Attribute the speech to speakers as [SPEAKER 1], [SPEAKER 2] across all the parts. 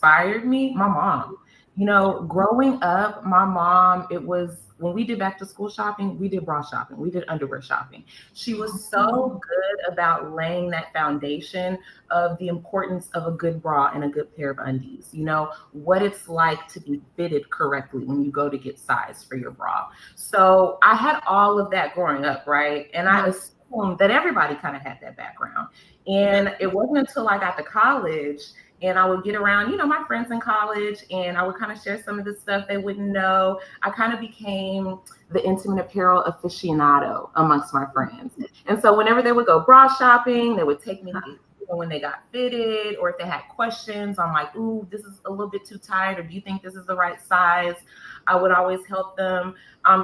[SPEAKER 1] inspired me? My mom. Growing up, my mom, it was when we did back to school shopping, we did bra shopping, we did underwear shopping. She was so good about laying that foundation of the importance of a good bra and a good pair of undies. What it's like to be fitted correctly when you go to get size for your bra. So I had all of that growing up, right? And I assumed that everybody kind of had that background. And it wasn't until I got to college and I would get around, my friends in college, and I would kind of share some of the stuff they wouldn't know. I kind of became the intimate apparel aficionado amongst my friends. And so whenever they would go bra shopping, they would take me when they got fitted, or if they had questions, I'm like, ooh, this is a little bit too tight, or do you think this is the right size? I would always help them.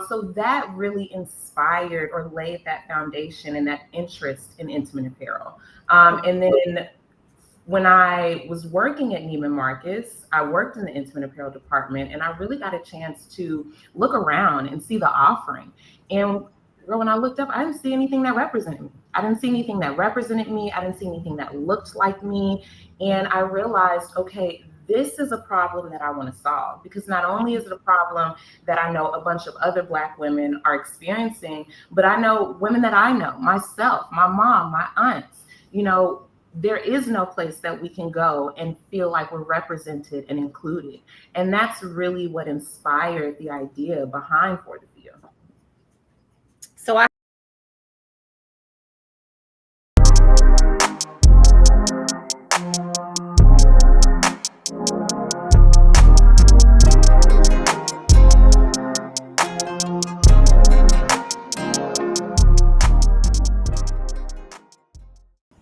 [SPEAKER 1] So that really inspired or laid that foundation and that interest in intimate apparel. And then when I was working at Neiman Marcus, I worked in the intimate apparel department, and I really got a chance to look around and see the offering. And when I looked up, I didn't see anything that represented me. I didn't see anything that represented me. I didn't see anything that looked like me. And I realized, okay, this is a problem that I want to solve, because not only is it a problem that I know a bunch of other Black women are experiencing, but I know women that I know, myself, my mom, my aunts, there is no place that we can go and feel like we're represented and included. And that's really what inspired the idea behind For the Few.
[SPEAKER 2] So I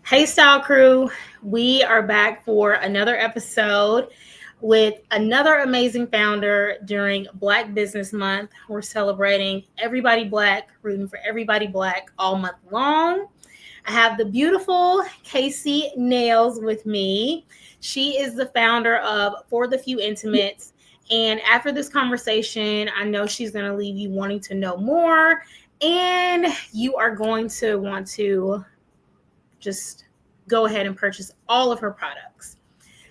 [SPEAKER 2] Hey Style Crew, we are back for another episode with another amazing founder during Black Business Month. We're celebrating everybody Black, rooting for everybody Black all month long. I have the beautiful Casey Nayles with me. She is the founder of For the Few Intimates. And after this conversation, I know she's going to leave you wanting to know more, and you are going to want to just go ahead and purchase all of her products.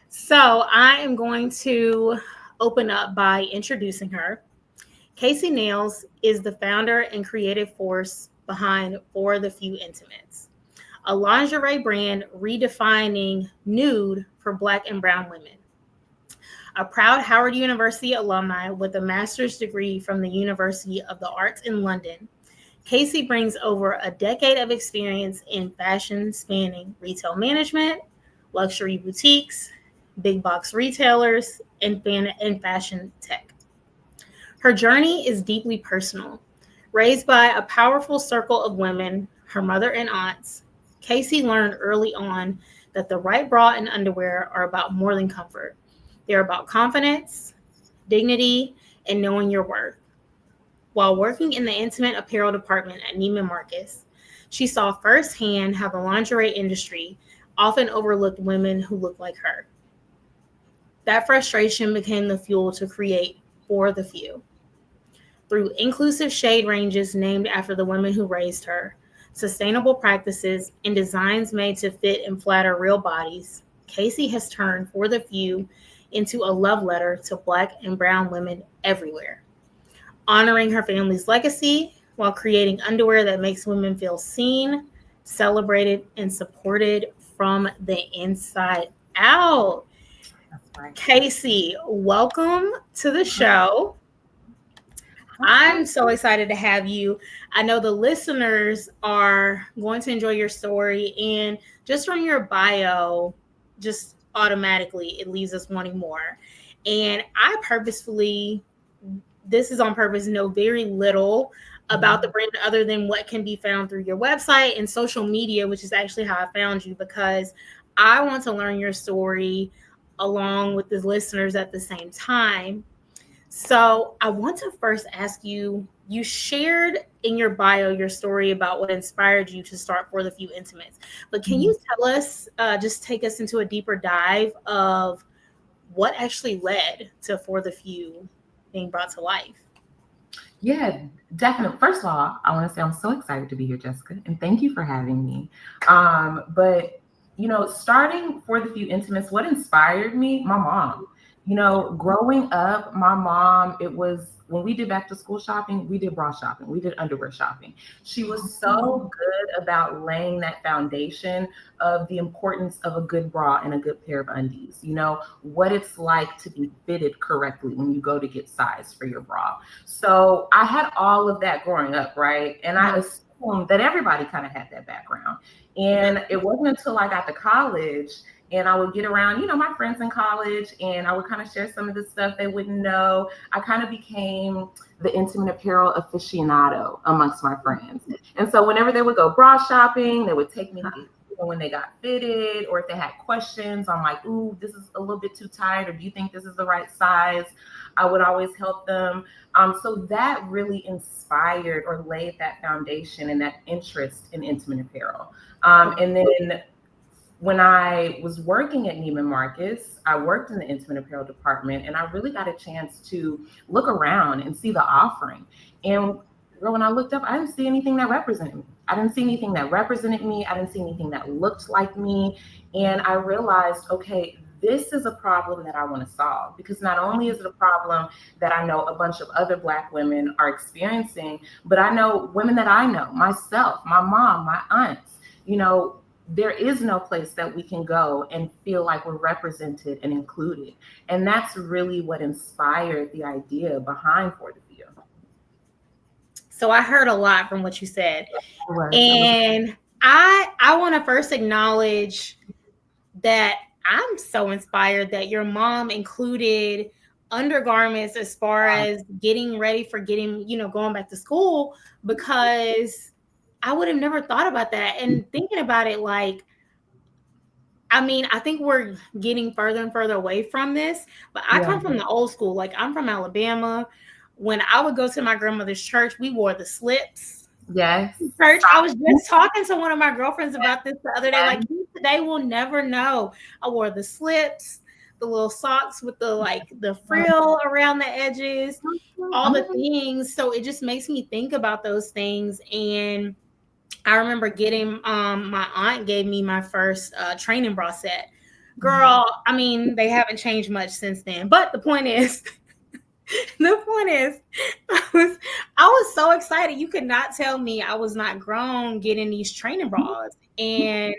[SPEAKER 2] So I am going to open up by introducing her. Casey Nayles is the founder and creative force behind For the Few Intimates, a lingerie brand redefining nude for Black and brown women. A proud Howard University alumni with a master's degree from the University of the Arts in London, Casey brings over a decade of experience in fashion spanning retail management, luxury boutiques, big box retailers, and fashion tech. Her journey is deeply personal. Raised by a powerful circle of women, her mother and aunts, Casey learned early on that the right bra and underwear are about more than comfort. They're about confidence, dignity, and knowing your worth. While working in the intimate apparel department at Neiman Marcus, she saw firsthand how the lingerie industry often overlooked women who looked like her. That frustration became the fuel to create For the Few. Through inclusive shade ranges named after the women who raised her, sustainable practices, and designs made to fit and flatter real bodies, Casey has turned For the Few into a love letter to Black and brown women everywhere, honoring her family's legacy while creating underwear that makes women feel seen, celebrated, and supported from the inside out. Right. Casey, welcome to the show. I'm so excited to have you. I know the listeners are going to enjoy your story, and just from your bio, just automatically it leaves us wanting more. And I purposefully, this is on purpose, know very little about the brand other than what can be found through your website and social media, which is actually how I found you, because I want to learn your story along with the listeners at the same time. So I want to first ask you, you shared in your bio your story about what inspired you to start For the Few Intimates, but can you tell us, just take us into a deeper dive of what actually led to For the Few being brought to life?
[SPEAKER 1] Yeah, definitely. First of all, I want to say I'm so excited to be here, Jessica, and thank you for having me. But starting For the Few Intimates, what inspired me? My mom. Growing up, my mom, it was when we did back to school shopping, we did bra shopping, we did underwear shopping. She was so good about laying that foundation of the importance of a good bra and a good pair of undies. What it's like to be fitted correctly when you go to get size for your bra. So I had all of that growing up, right? And I assumed that everybody kind of had that background. And it wasn't until I got to college and I would get around, my friends in college, and I would kind of share some of the stuff they wouldn't know. I kind of became the intimate apparel aficionado amongst my friends. And so whenever they would go bra shopping, they would take me when they got fitted, or if they had questions on like, ooh, this is a little bit too tight, or do you think this is the right size? I would always help them. So that really inspired or laid that foundation and that interest in intimate apparel. And then when I was working at Neiman Marcus, I worked in the intimate apparel department, and I really got a chance to look around and see the offering. And when I looked up, I didn't see anything that represented me. I didn't see anything that represented me. I didn't see anything that looked like me. And I realized, okay, this is a problem that I want to solve, because not only is it a problem that I know a bunch of other Black women are experiencing, but I know women that I know, myself, my mom, my aunts, there is no place that we can go and feel like we're represented and included. And that's really what inspired the idea behind For the Few.
[SPEAKER 2] So I heard a lot from what you said. And I want to first acknowledge that I'm so inspired that your mom included undergarments as far as getting ready for going back to school, because I would have never thought about that. And thinking about it, I think we're getting further and further away from this, but I come from the old school. Like, I'm from Alabama. When I would go to my grandmother's church, we wore the slips.
[SPEAKER 1] Yes.
[SPEAKER 2] Church. I was just talking to one of my girlfriends about this the other day. Like, they will never know. I wore the slips, the little socks with the frill around the edges, all the things. So it just makes me think about those things. And I remember getting, my aunt gave me my first training bra set. Girl, they haven't changed much since then. But the point is, I was so excited. You could not tell me I was not grown getting these training bras. And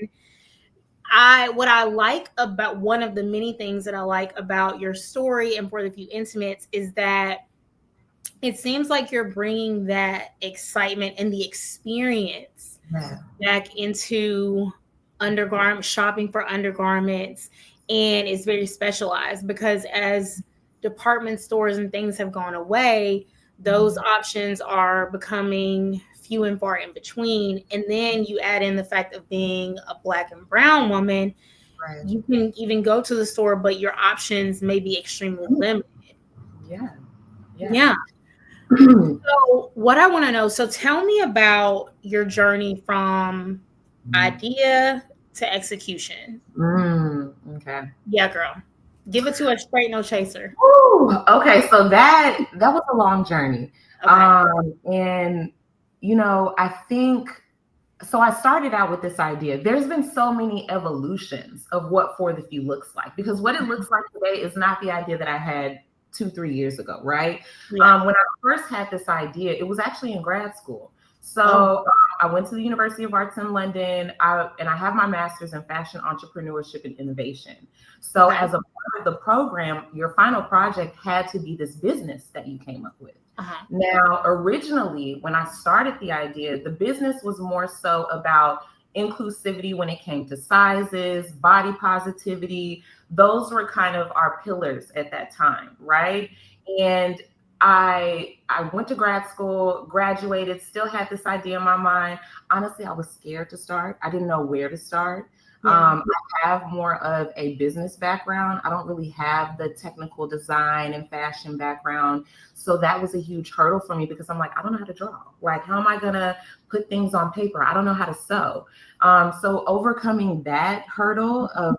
[SPEAKER 2] what I like about, one of the many things that I like about your story and For the Few Intimates, is that it seems like you're bringing that excitement and the experience back into shopping for undergarments. And it's very specialized, because as department stores and things have gone away, those options are becoming few and far in between. And then you add in the fact of being a Black and brown woman, you can even go to the store, but your options may be extremely limited. Yeah. So what I want to know, so tell me about your journey from idea to execution.
[SPEAKER 1] Okay.
[SPEAKER 2] Yeah, girl. Give it to a straight, no chaser.
[SPEAKER 1] Ooh, okay, so that was a long journey. Okay. And I think so. I started out with this idea. There's been so many evolutions of what For the Few looks like, because what it looks like today is not the idea that I had 2-3 years ago, right? When I first had this idea, it was actually in grad school. So I went to the University of Arts in London, and I have my master's in fashion entrepreneurship and innovation. So as a part of the program, your final project had to be this business that you came up with. Now, originally, when I started the idea, the business was more so about inclusivity when it came to sizes, body positivity. Those were kind of our pillars at that time, right? And I went to grad school, graduated, still had this idea in my mind. Honestly, I was scared to start. I didn't know where to start. I have more of a business background. I don't really have the technical design and fashion background. So that was a huge hurdle for me, because I'm like, I don't know how to draw. Like, how am I going to put things on paper? I don't know how to sew. So overcoming that hurdle of,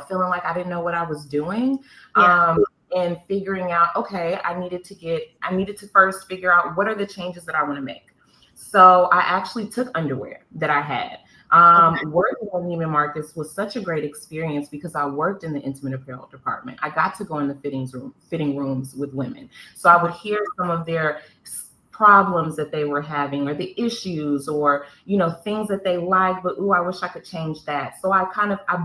[SPEAKER 1] feeling like I didn't know what I was doing. And figuring out, okay, I needed to first figure out what are the changes that I want to make. So I actually took underwear that I had. Working at Neiman Marcus was such a great experience because I worked in the intimate apparel department. I got to go in the fitting rooms with women. So I would hear some of their problems that they were having or the issues or, things that they like, but I wish I could change that. So I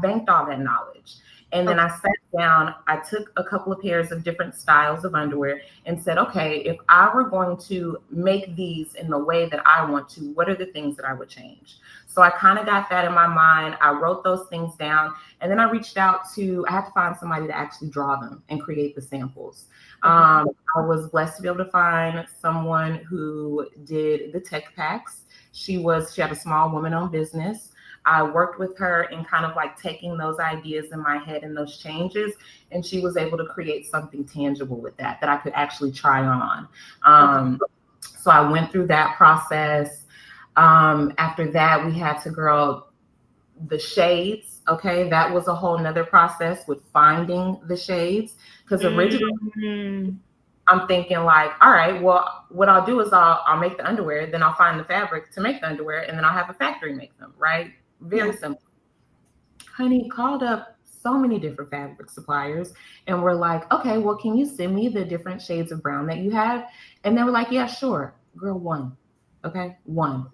[SPEAKER 1] banked all that knowledge. And then I sat down, I took a couple of pairs of different styles of underwear and said, okay, if I were going to make these in the way that I want to, what are the things that I would change? So I kind of got that in my mind. I wrote those things down. And then I had to find somebody to actually draw them and create the samples. I was blessed to be able to find someone who did the tech packs. She had a small woman-owned business. I worked with her in kind of like taking those ideas in my head and those changes, and she was able to create something tangible with that I could actually try on. So I went through that process. After that, we had to the shades. Okay, that was a whole nother process with finding the shades, because originally I'm thinking like, all right, well, what I'll do is I'll make the underwear, then I'll find the fabric to make the underwear, and then I'll have a factory make them, right? Very simple. Honey, called up so many different fabric suppliers and we're like, okay, well, can you send me the different shades of brown that you have? And they were like, yeah, sure. Girl, one. Okay, one.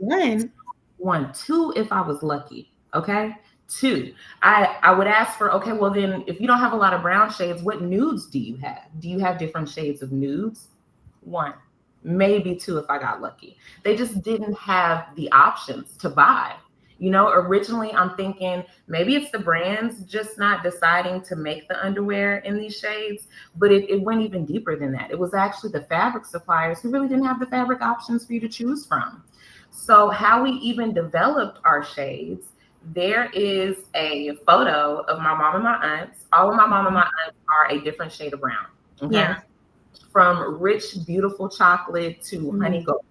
[SPEAKER 1] Two, if I was lucky. Okay. Two, I would ask for, okay, well then if you don't have a lot of brown shades, what nudes do you have? Do you have different shades of nudes? One, maybe two if I got lucky. They just didn't have the options to buy. Originally I'm thinking maybe it's the brands just not deciding to make the underwear in these shades, but it went even deeper than that. It was actually the fabric suppliers who really didn't have the fabric options for you to choose from. So how we even developed our shades, there is a photo of my mom and my aunts. All of my mom and my aunts are a different shade of brown. Okay? Yeah. From rich, beautiful chocolate to honey gold.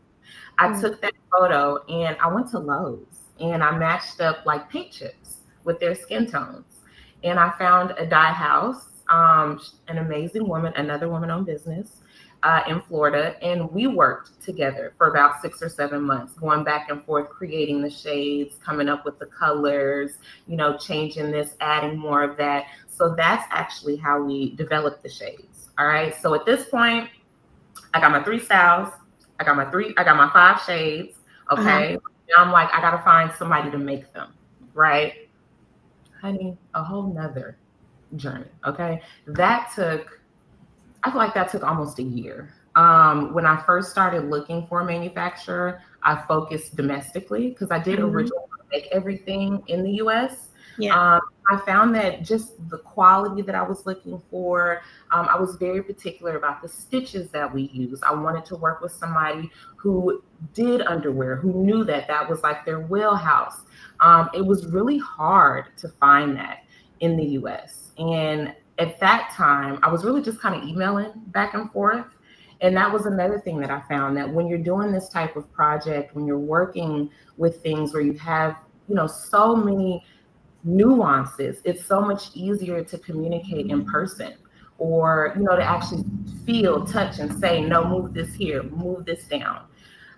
[SPEAKER 1] I took that photo and I went to Lowe's and I matched up like paint chips with their skin tones. And I found a dye house, an amazing woman, another woman-owned business in Florida. And we worked together for about 6 or 7 months, going back and forth, creating the shades, coming up with the colors, changing this, adding more of that. So that's actually how we developed the shades. All right. So at this point, I got my 3 styles. I got my 5 shades. Okay. Now I'm like, I got to find somebody to make them. Right. Honey, a whole nother journey. Okay. I feel like that took almost a year. When I first started looking for a manufacturer, I focused domestically because I did originally make everything in the US. Yeah. I found that just the quality that I was looking for, I was very particular about the stitches that we use. I wanted to work with somebody who did underwear, who knew that was like their wheelhouse. It was really hard to find that in the US. And at that time, I was really just kind of emailing back and forth. And that was another thing that I found, that when you're doing this type of project, when you're working with things where you have, so many nuances, it's so much easier to communicate in person or, to actually feel, touch, and say, no, move this here, move this down.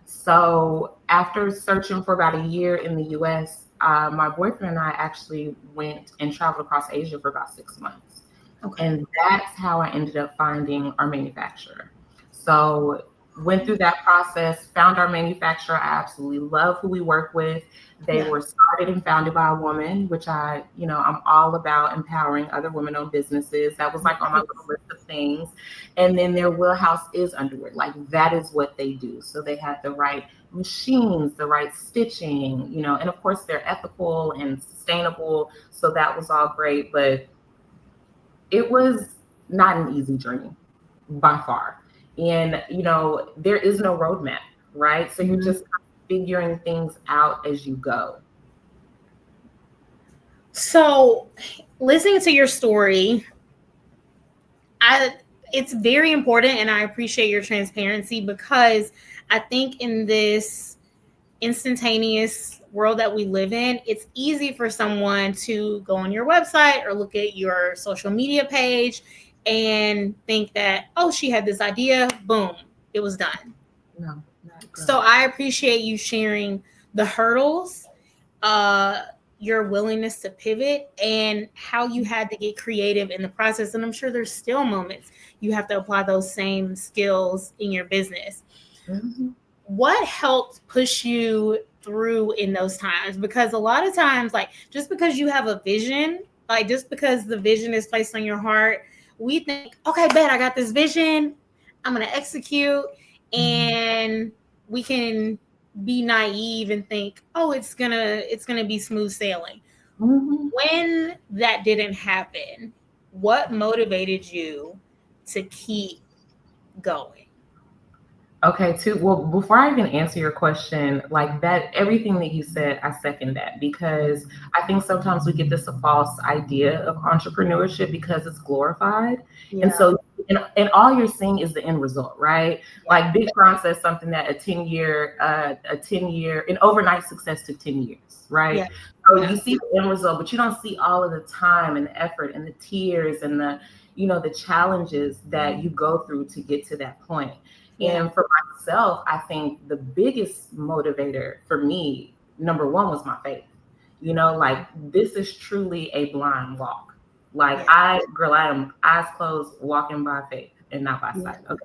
[SPEAKER 1] So after searching for about a year in the US, my boyfriend and I actually went and traveled across Asia for about 6 months. Okay. And that's how I ended up finding our manufacturer. So went through that process, found our manufacturer. I absolutely love who we work with. They were started and founded by a woman, which I'm all about empowering other women-owned businesses. That was like on my little list of things. And then their wheelhouse is underwear. Like that is what they do. So they have the right machines, the right stitching, and of course they're ethical and sustainable. So that was all great, but it was not an easy journey by far. And, there is no roadmap, right? So you're just figuring things out as you go.
[SPEAKER 2] So listening to your story, it's very important, and I appreciate your transparency, because I think in this instantaneous world that we live in, it's easy for someone to go on your website or look at your social media page and think that, oh, she had this idea, boom, it was done. No, not good. So I appreciate you sharing the hurdles uh, your willingness to pivot and how you had to get creative in the process. And I'm sure there's still moments you have to apply those same skills in your business.
[SPEAKER 1] Mhm.
[SPEAKER 2] What helped push you through in those times? Because a lot of times, like, just because you have a vision, like just because the vision is placed on your heart, we think, okay, bet I got this vision, I'm gonna execute,
[SPEAKER 1] Mhm.
[SPEAKER 2] and we can be naive and think, oh, it's gonna be smooth sailing.
[SPEAKER 1] Mhm.
[SPEAKER 2] When that didn't happen, what motivated you to keep going?
[SPEAKER 1] Okay, too. Well, before I even answer your question, like that, everything that you said, I second that because I think sometimes we get this a false idea of entrepreneurship because it's glorified. And
[SPEAKER 2] Yeah,
[SPEAKER 1] so, and all you're seeing is the end result, right?
[SPEAKER 2] yeah,
[SPEAKER 1] Like Big Sean says something that an overnight success took 10 years, right?
[SPEAKER 2] yeah,
[SPEAKER 1] So
[SPEAKER 2] yeah,
[SPEAKER 1] you see the end result, but you don't see all of the time and the effort and the tears and the challenges that you go through to get to that point.
[SPEAKER 2] yeah,
[SPEAKER 1] And for myself, I think the biggest motivator for me, number one, was my faith. Like this is truly a blind walk. Like
[SPEAKER 2] yeah,
[SPEAKER 1] I am eyes closed, walking by faith and not by
[SPEAKER 2] yeah,
[SPEAKER 1] sight. Okay.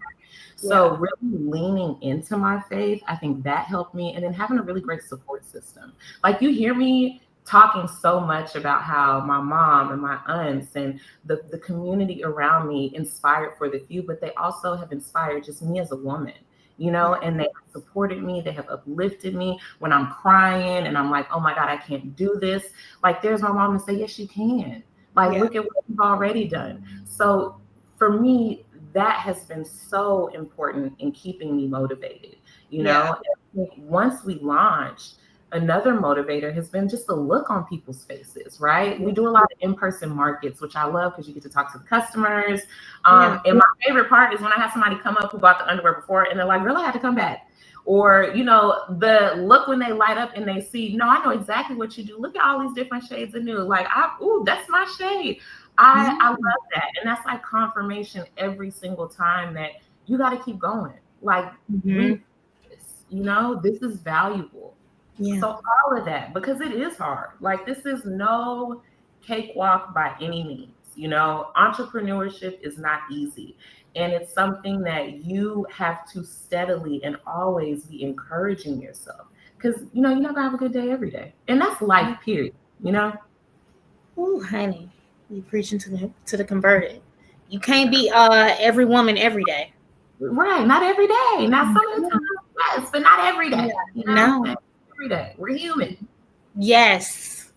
[SPEAKER 2] yeah,
[SPEAKER 1] So really leaning into my faith, I think that helped me. And then having a really great support system. Like you hear me talking so much about how my mom and my aunts and the community around me inspired for the few, but they also have inspired just me as a woman,
[SPEAKER 2] yeah,
[SPEAKER 1] and they have supported me. They have uplifted me when I'm crying and I'm like, oh my God, I can't do this. Like there's my mom to say, yes, you can. Like,
[SPEAKER 2] yeah,
[SPEAKER 1] look at what you've already done. So for me, that has been so important in keeping me motivated.
[SPEAKER 2] yeah,
[SPEAKER 1] And once we launched, another motivator has been just the look on people's faces, right? We do a lot of in-person markets, which I love because you get to talk to the customers.
[SPEAKER 2] yeah,
[SPEAKER 1] And my favorite part is when I have somebody come up who bought the underwear before and they're like, girl, I had to come back. Or, the look when they light up and they see, no, I know exactly what you do. Look at all these different shades of new. Like, that's my shade. I love
[SPEAKER 2] mm,
[SPEAKER 1] that. And that's like confirmation every single time that you got to keep going. Like, we
[SPEAKER 2] mm-hmm,
[SPEAKER 1] this is valuable.
[SPEAKER 2] yeah,
[SPEAKER 1] So all of that, because it is hard. Like this is no cakewalk by any means. Entrepreneurship is not easy. And it's something that you have to steadily and always be encouraging yourself. Because you're not gonna have a good day every day. And that's life, period. You know?
[SPEAKER 2] ooh, honey, you preaching to the converted. You can't be every woman every day.
[SPEAKER 1] Right. Not every day. Not some of the time,
[SPEAKER 2] No,
[SPEAKER 1] yes, but not every day.
[SPEAKER 2] no.
[SPEAKER 1] Not every day. We're human.
[SPEAKER 2] Yes,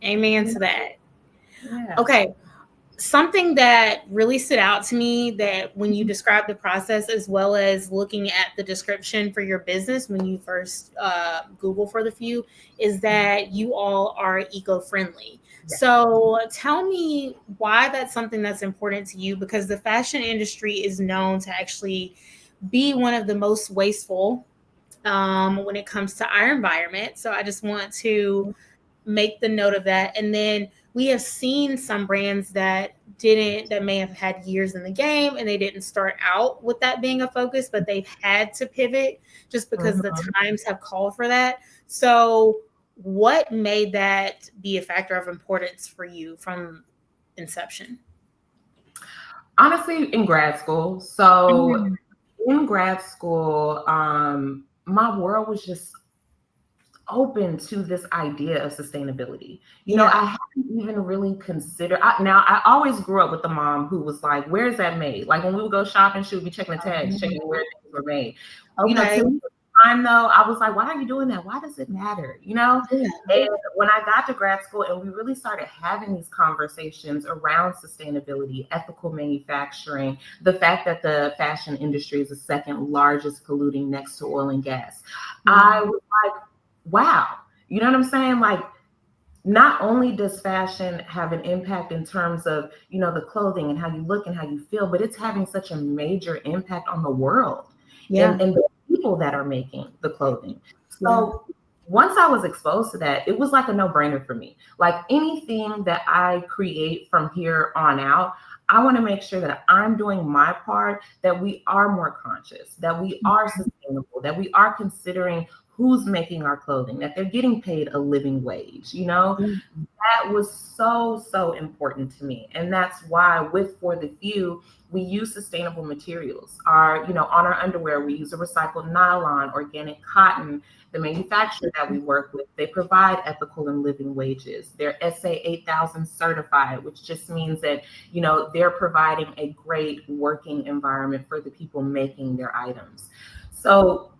[SPEAKER 2] amen
[SPEAKER 1] You
[SPEAKER 2] to
[SPEAKER 1] know?
[SPEAKER 2] that.
[SPEAKER 1] Yeah.
[SPEAKER 2] Okay, something that really stood out to me that when you described the process as well as looking at the description for your business when you first Google for the few is that you all are eco-friendly.
[SPEAKER 1] Yes.
[SPEAKER 2] So tell me why that's something that's important to you, because the fashion industry is known to actually be one of the most wasteful when it comes to our environment. So I just want to make the note of that. And then we have seen some brands that may have had years in the game and they didn't start out with that being a focus, but they've had to pivot just because the
[SPEAKER 1] Mhm.
[SPEAKER 2] times have called for that. So what made that be a factor of importance for you from inception?
[SPEAKER 1] Honestly, in grad school. So
[SPEAKER 2] Mm,
[SPEAKER 1] in grad school, my world was just open to this idea of sustainability.
[SPEAKER 2] yeah.
[SPEAKER 1] I hadn't even really considered. Now, I always grew up with the mom who was like, "Where's that made?" Like when we would go shopping, she would be checking the tags, checking where things were made.
[SPEAKER 2] Okay.
[SPEAKER 1] To me, at the time though, I was like, "Why are you doing that? Why does it matter?"
[SPEAKER 2] Yeah.
[SPEAKER 1] And when I got to grad school and we really started having these conversations around sustainability, ethical manufacturing, the fact that the fashion industry is the second largest polluting next to oil and gas,
[SPEAKER 2] Yeah.
[SPEAKER 1] I was like, wow. You know what I'm saying? Like, not only does fashion have an impact in terms of, the clothing and how you look and how you feel, but it's having such a major impact on the world
[SPEAKER 2] Yeah.
[SPEAKER 1] and the people that are making the clothing.
[SPEAKER 2] Yeah.
[SPEAKER 1] So once I was exposed to that, it was like a no-brainer for me. Like anything that I create from here on out, I want to make sure that I'm doing my part, that we are more conscious, that we are sustainable, that we are considering who's making our clothing, that they're getting paid a living wage, that was so important to me. And that's why with For the Few, we use sustainable materials. On our underwear, we use a recycled nylon, organic cotton. The manufacturer that we work with, they provide ethical and living wages. They're SA 8000 certified, which just means that they're providing a great working environment for the people making their items. So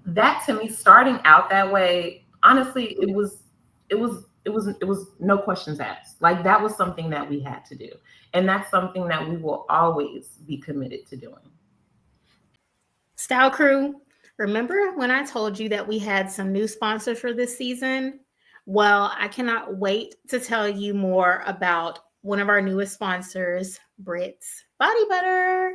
[SPEAKER 1] that, to me, starting out that way, honestly, it was no questions asked. Like, that was something that we had to do, and that's something that we will always be committed to doing.
[SPEAKER 2] Style Crew, remember when I told you that we had some new sponsors for this season? Well, I cannot wait to tell you more about one of our newest sponsors, Brit's Body Butter.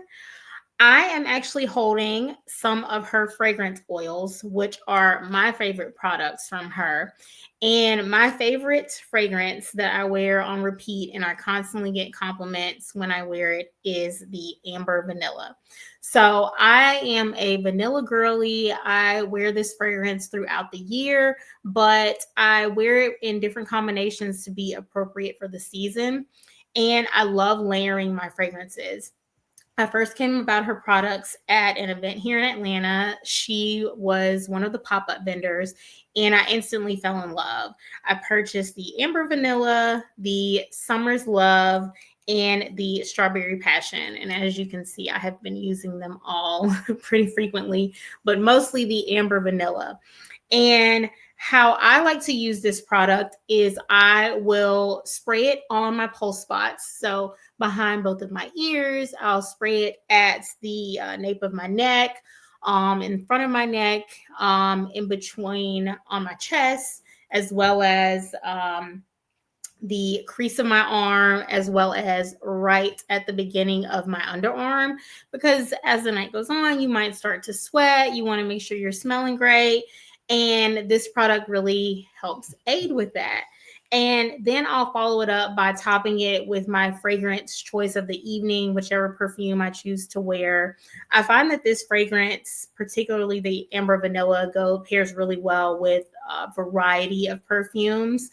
[SPEAKER 2] I am actually holding some of her fragrance oils, which are my favorite products from her. And my favorite fragrance that I wear on repeat, and I constantly get compliments when I wear it, is the Amber Vanilla. So I am a vanilla girly. I wear this fragrance throughout the year, but I wear it in different combinations to be appropriate for the season. And I love layering my fragrances. I first came about her products at an event here in Atlanta. She was one of the pop-up vendors, and I instantly fell in love. I purchased the Amber Vanilla, the Summer's Love, and the Strawberry Passion. And as you can see, I have been using them all pretty frequently, but mostly the Amber Vanilla. And how I like to use this product is I will spray it on my pulse spots. So behind both of my ears, I'll spray it at the nape of my neck, in front of my neck, in between on my chest, as well as the crease of my arm, as well as right at the beginning of my underarm. Because as the night goes on, you might start to sweat. You want to make sure you're smelling great. And this product really helps aid with that. And then I'll follow it up by topping it with my fragrance choice of the evening, whichever perfume I choose to wear. I find that this fragrance, particularly the Amber Vanilla, pairs really well with a variety of perfumes.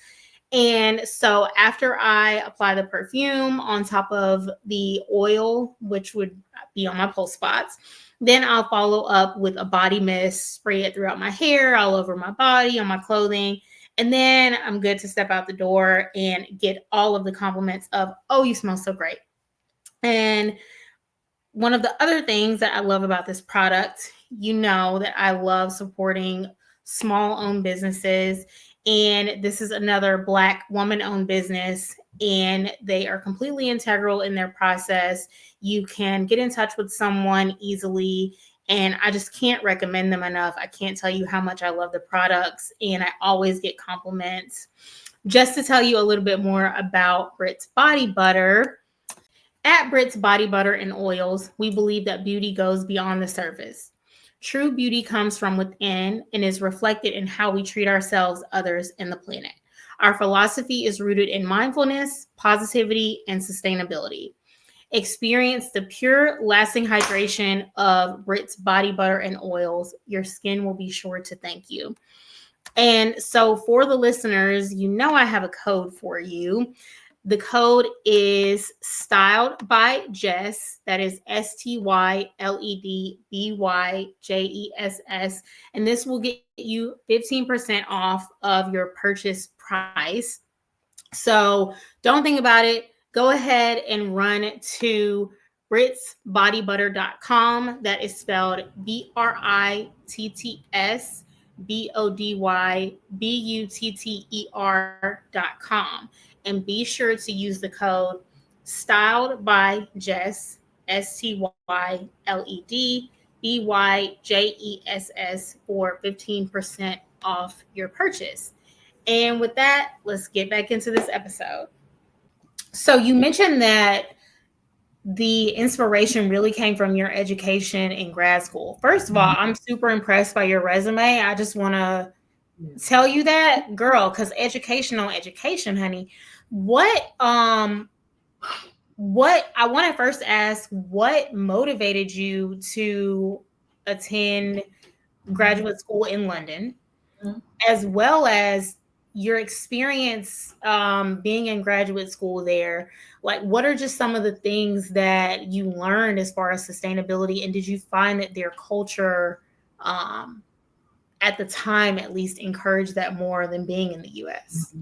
[SPEAKER 2] And so after I apply the perfume on top of the oil, which would be on my pulse spots, then I'll follow up with a body mist, spray it throughout my hair, all over my body, on my clothing. And then I'm good to step out the door and get all of the compliments of, oh, you smell so great. And one of the other things that I love about this product, that I love supporting small owned businesses. And this is another Black woman owned business, and they are completely integral in their process. You can get in touch with someone easily, and I just can't recommend them enough. I can't tell you how much I love the products, and I always get compliments. Just to tell you a little bit more about Brit's Body Butter. At Brit's Body Butter and Oils, we believe that beauty goes beyond the surface. True beauty comes from within and is reflected in how we treat ourselves, others, and the planet. Our philosophy is rooted in mindfulness, positivity, and sustainability. Experience the pure, lasting hydration of Brit's Body Butter and Oils. Your skin will be sure to thank you. And so for the listeners, I have a code for you. The code is Styled by Jess. That is STYLEDBYJESS. And this will get you 15% off of your purchase price. So don't think about it. Go ahead and run to britsbodybutter.com. That is spelled BRITTSBODYBUTTER.com. And be sure to use the code Styled by Jess, STYLEDBYJESS, for 15% off your purchase. And with that, let's get back into this episode. So you mentioned that the inspiration really came from your education in grad school. First of all, I'm super impressed by your resume. I just want to tell you that, girl, because education on education, honey. What I want to first ask, what motivated you to attend graduate school in London,
[SPEAKER 1] Mhm.
[SPEAKER 2] as well as your experience being in graduate school there. Like, what are just some of the things that you learned as far as sustainability? And did you find that their culture, um, at the time at least, encouraged that more than being in the US?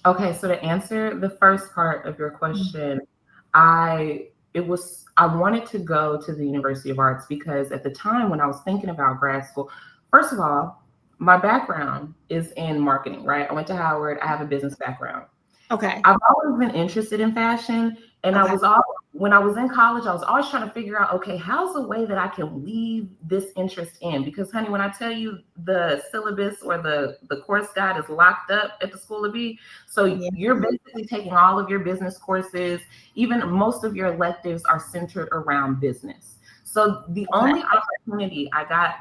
[SPEAKER 1] Okay, so to answer the first part of your question, I wanted to go to the University of Arts because at the time when I was thinking about grad school, first of all, my background is in marketing, right? I went to Howard, I have a business background.
[SPEAKER 2] Okay.
[SPEAKER 1] I've always been interested in fashion, and
[SPEAKER 2] Okay.
[SPEAKER 1] when I was in college, I was always trying to figure out, okay, how's the way that I can weave this interest in? Because, honey, when I tell you the syllabus or the course guide is locked up at the School of B, so
[SPEAKER 2] Yeah.
[SPEAKER 1] you're basically taking all of your business courses. Even most of your electives are centered around business. So the
[SPEAKER 2] Okay.
[SPEAKER 1] only opportunity I got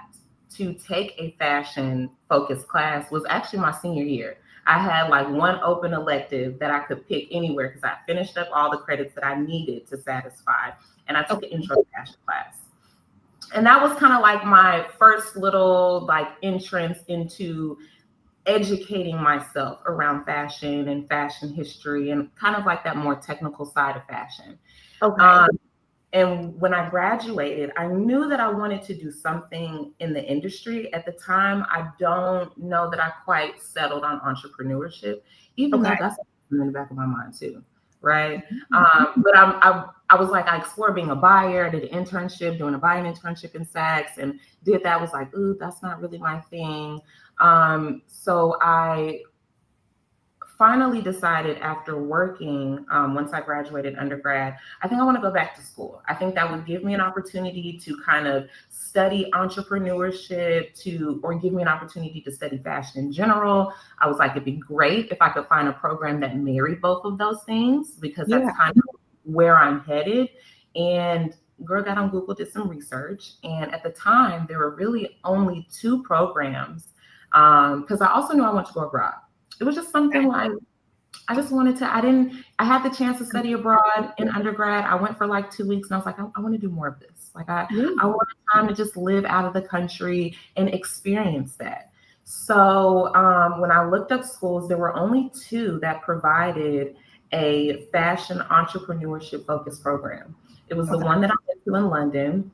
[SPEAKER 1] to take a fashion focused class was actually my senior year. I had like one open elective that I could pick anywhere because I finished up all the credits that I needed to satisfy. And I took an
[SPEAKER 2] Okay.
[SPEAKER 1] intro to fashion class. And that was kind of like my first little like entrance into educating myself around fashion and fashion history and kind of like that more technical side of fashion.
[SPEAKER 2] Okay.
[SPEAKER 1] Um, and when I graduated, I knew that I wanted to do something in the industry. At the time, I don't know that I quite settled on entrepreneurship, even
[SPEAKER 2] Okay.
[SPEAKER 1] though that's in the back of my mind too, right? But I was like, I explored being a buyer. I did an internship, doing a buying internship in Saks, and did that. Was like, ooh, that's not really my thing. So I finally decided after working, once I graduated undergrad, I think I want to go back to school. I think that would give me an opportunity to kind of study entrepreneurship or give me an opportunity to study fashion in general. I was like, it'd be great if I could find a program that married both of those things because that's
[SPEAKER 2] Yeah.
[SPEAKER 1] kind of where I'm headed. And girl got on Google, did some research. And at the time, there were really only two programs because I also knew I wanted to go abroad. It was just something like I just wanted to. I had the chance to study abroad in undergrad. I went for like 2 weeks and I was like, I want to do more of this. Like
[SPEAKER 2] Yeah.
[SPEAKER 1] I wanted time to just live out of the country and experience that. So when I looked up schools, there were only two that provided a fashion entrepreneurship focused program. It was the
[SPEAKER 2] Okay.
[SPEAKER 1] one that I went to in London,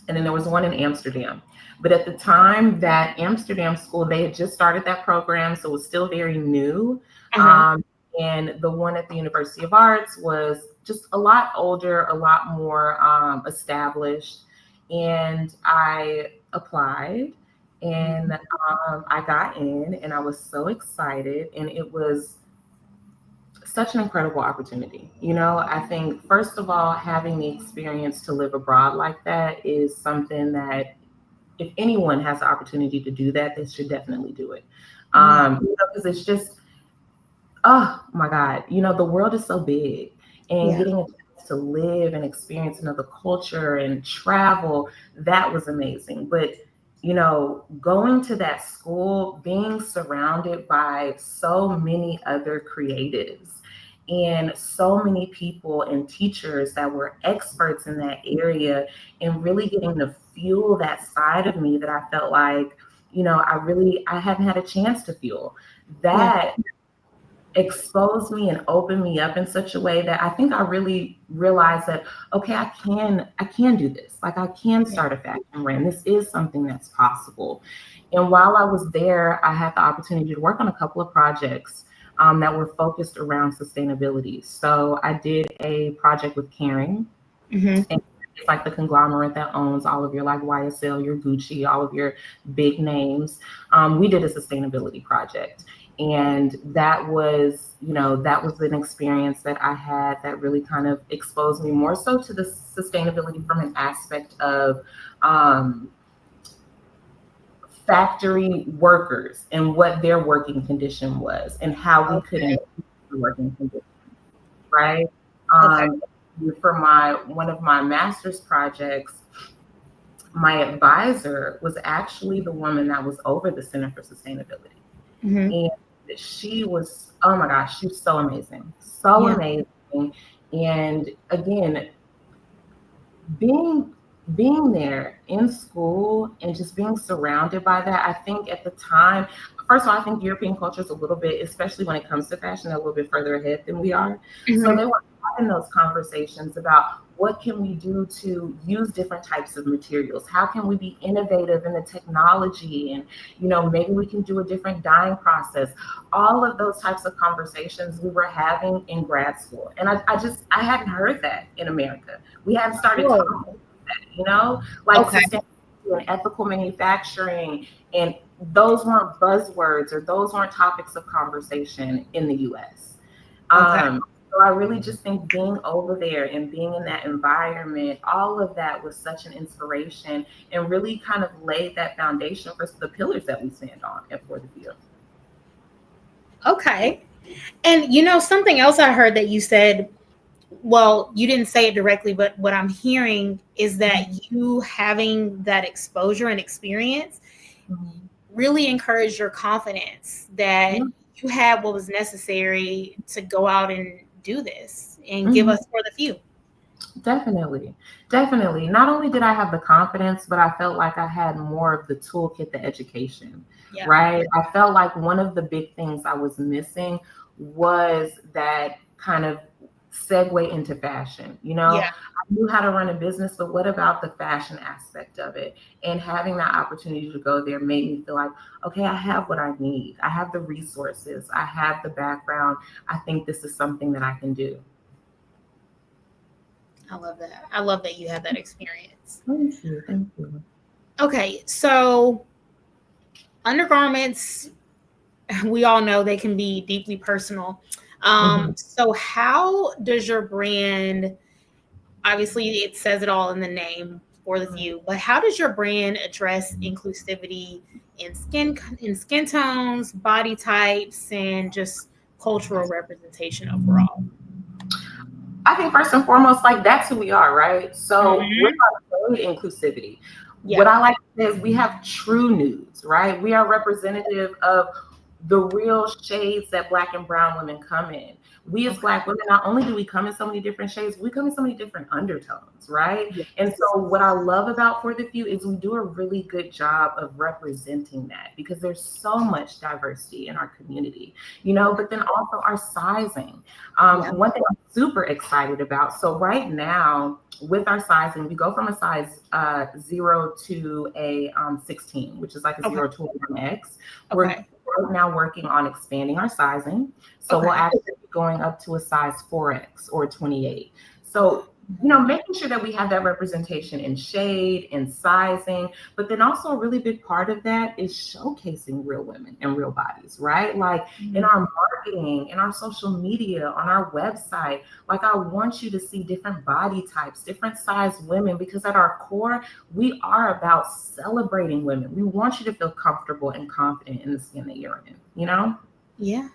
[SPEAKER 1] and then there was one in Amsterdam. But at the time that Amsterdam school, they had just started that program, so it was still very new.
[SPEAKER 2] Uh-huh.
[SPEAKER 1] Um, and the one at the University of Arts was just a lot older, a lot more established. And I applied and I got in, and I was so excited. And it was such an incredible opportunity. I think, first of all, having the experience to live abroad like that is something that if anyone has the opportunity to do that, they should definitely do it.
[SPEAKER 2] Yeah.
[SPEAKER 1] Because it's just, oh my God, the world is so big, and
[SPEAKER 2] Yeah.
[SPEAKER 1] getting a chance to live and experience another culture and travel, that was amazing. But going to that school, being surrounded by so many other creatives and so many people and teachers that were experts in that area, and really getting to fuel that side of me that I felt like, I hadn't had a chance to fuel.
[SPEAKER 2] Yeah.
[SPEAKER 1] That exposed me and opened me up in such a way that I think I really realized that, okay, I can do this. Like I can
[SPEAKER 2] Yeah.
[SPEAKER 1] start a fashion brand. This is something that's possible. And while I was there, I had the opportunity to work on a couple of projects that were focused around sustainability. So I did a project with Caring,
[SPEAKER 2] Mm-hmm.
[SPEAKER 1] and it's like the conglomerate that owns all of your like YSL, your Gucci, all of your big names. We did a sustainability project. And that was an experience that I had that really kind of exposed me more so to the sustainability from an aspect of um, factory workers and what their working condition was and how we could
[SPEAKER 2] Okay.
[SPEAKER 1] improve the working condition, right?
[SPEAKER 2] Okay.
[SPEAKER 1] Um, for one of my master's projects, my advisor was actually the woman that was over the Center for Sustainability.
[SPEAKER 2] Mm-hmm.
[SPEAKER 1] And she was, oh my gosh, she was so amazing. So
[SPEAKER 2] Yeah.
[SPEAKER 1] amazing. And again, being being there in school and just being surrounded by that, I think at the time, first of all, I think European culture is a little bit, especially when it comes to fashion, a little bit further ahead than we are. So
[SPEAKER 2] Mhm.
[SPEAKER 1] they were having those conversations about what can we do to use different types of materials? How can we be innovative in the technology? And, maybe we can do a different dyeing process. All of those types of conversations we were having in grad school. And I hadn't heard that in America. We hadn't started talking,
[SPEAKER 2] Oh,
[SPEAKER 1] like
[SPEAKER 2] okay.
[SPEAKER 1] sustainability and ethical manufacturing. And those weren't buzzwords or those weren't topics of conversation in the US.
[SPEAKER 2] Okay.
[SPEAKER 1] So I really just think being over there and being in that environment, all of that was such an inspiration and really kind of laid that foundation for the pillars that we stand on at For the View.
[SPEAKER 2] Okay. And something else I heard that you said, well, you didn't say it directly, but what I'm hearing is that you having that exposure and experience
[SPEAKER 1] Mhm.
[SPEAKER 2] really encouraged your confidence that
[SPEAKER 1] Yeah.
[SPEAKER 2] you had what was necessary to go out and do this and give
[SPEAKER 1] Mhm.
[SPEAKER 2] us for the few.
[SPEAKER 1] Definitely. Definitely. Not only did I have the confidence, but I felt like I had more of the toolkit, the education,
[SPEAKER 2] Yeah.
[SPEAKER 1] right? I felt like one of the big things I was missing was that kind of segue into fashion.
[SPEAKER 2] Yeah.
[SPEAKER 1] I knew how to run a business, but what about the fashion aspect of it? And having that opportunity to go there made me feel like, okay, I have what I need. I have the resources. I have the background. I think this is something that I can do.
[SPEAKER 2] I love that. I love that you had that experience.
[SPEAKER 1] Thank you. Thank you.
[SPEAKER 2] Okay. So, undergarments, we all know they can be deeply personal.
[SPEAKER 1] Mhm.
[SPEAKER 2] So, how does your brand, obviously, it says it all in the name for the few, but how does your brand address inclusivity in skin tones, body types, and just cultural representation overall?
[SPEAKER 1] I think first and foremost, like that's who we are, right? So we're
[SPEAKER 2] Hmm.
[SPEAKER 1] about inclusivity. What
[SPEAKER 2] Yeah.
[SPEAKER 1] I like to say is we have true nudes, right? We are representative of the real shades that Black and brown women come in. We as
[SPEAKER 2] Okay.
[SPEAKER 1] Black women, not only do we come in so many different shades, we come in so many different undertones, right? And
[SPEAKER 2] Yes.
[SPEAKER 1] so what I love about For the Few is we do a really good job of representing that because there's so much diversity in our community,
[SPEAKER 2] Okay.
[SPEAKER 1] but then also our sizing.
[SPEAKER 2] Yeah.
[SPEAKER 1] One thing I'm super excited about. So right now, with our sizing, we go from a size 0 to a 16, which is like a
[SPEAKER 2] Okay.
[SPEAKER 1] 0 to a 1X. We're
[SPEAKER 2] Okay.
[SPEAKER 1] right now working on expanding our sizing. So we'll
[SPEAKER 2] Okay.
[SPEAKER 1] actually be going up to a size 4X or 28.
[SPEAKER 2] Oh,
[SPEAKER 1] So, making sure that we have that representation in shade and sizing, but then also a really big part of that is showcasing real women and real bodies, right? Like in
[SPEAKER 2] mm,
[SPEAKER 1] our marketing, in our social media, on our website, like I want you to see different body types, different size women, because at our core, we are about celebrating women. We want you to feel comfortable and confident in the skin that you're in?
[SPEAKER 2] yeah.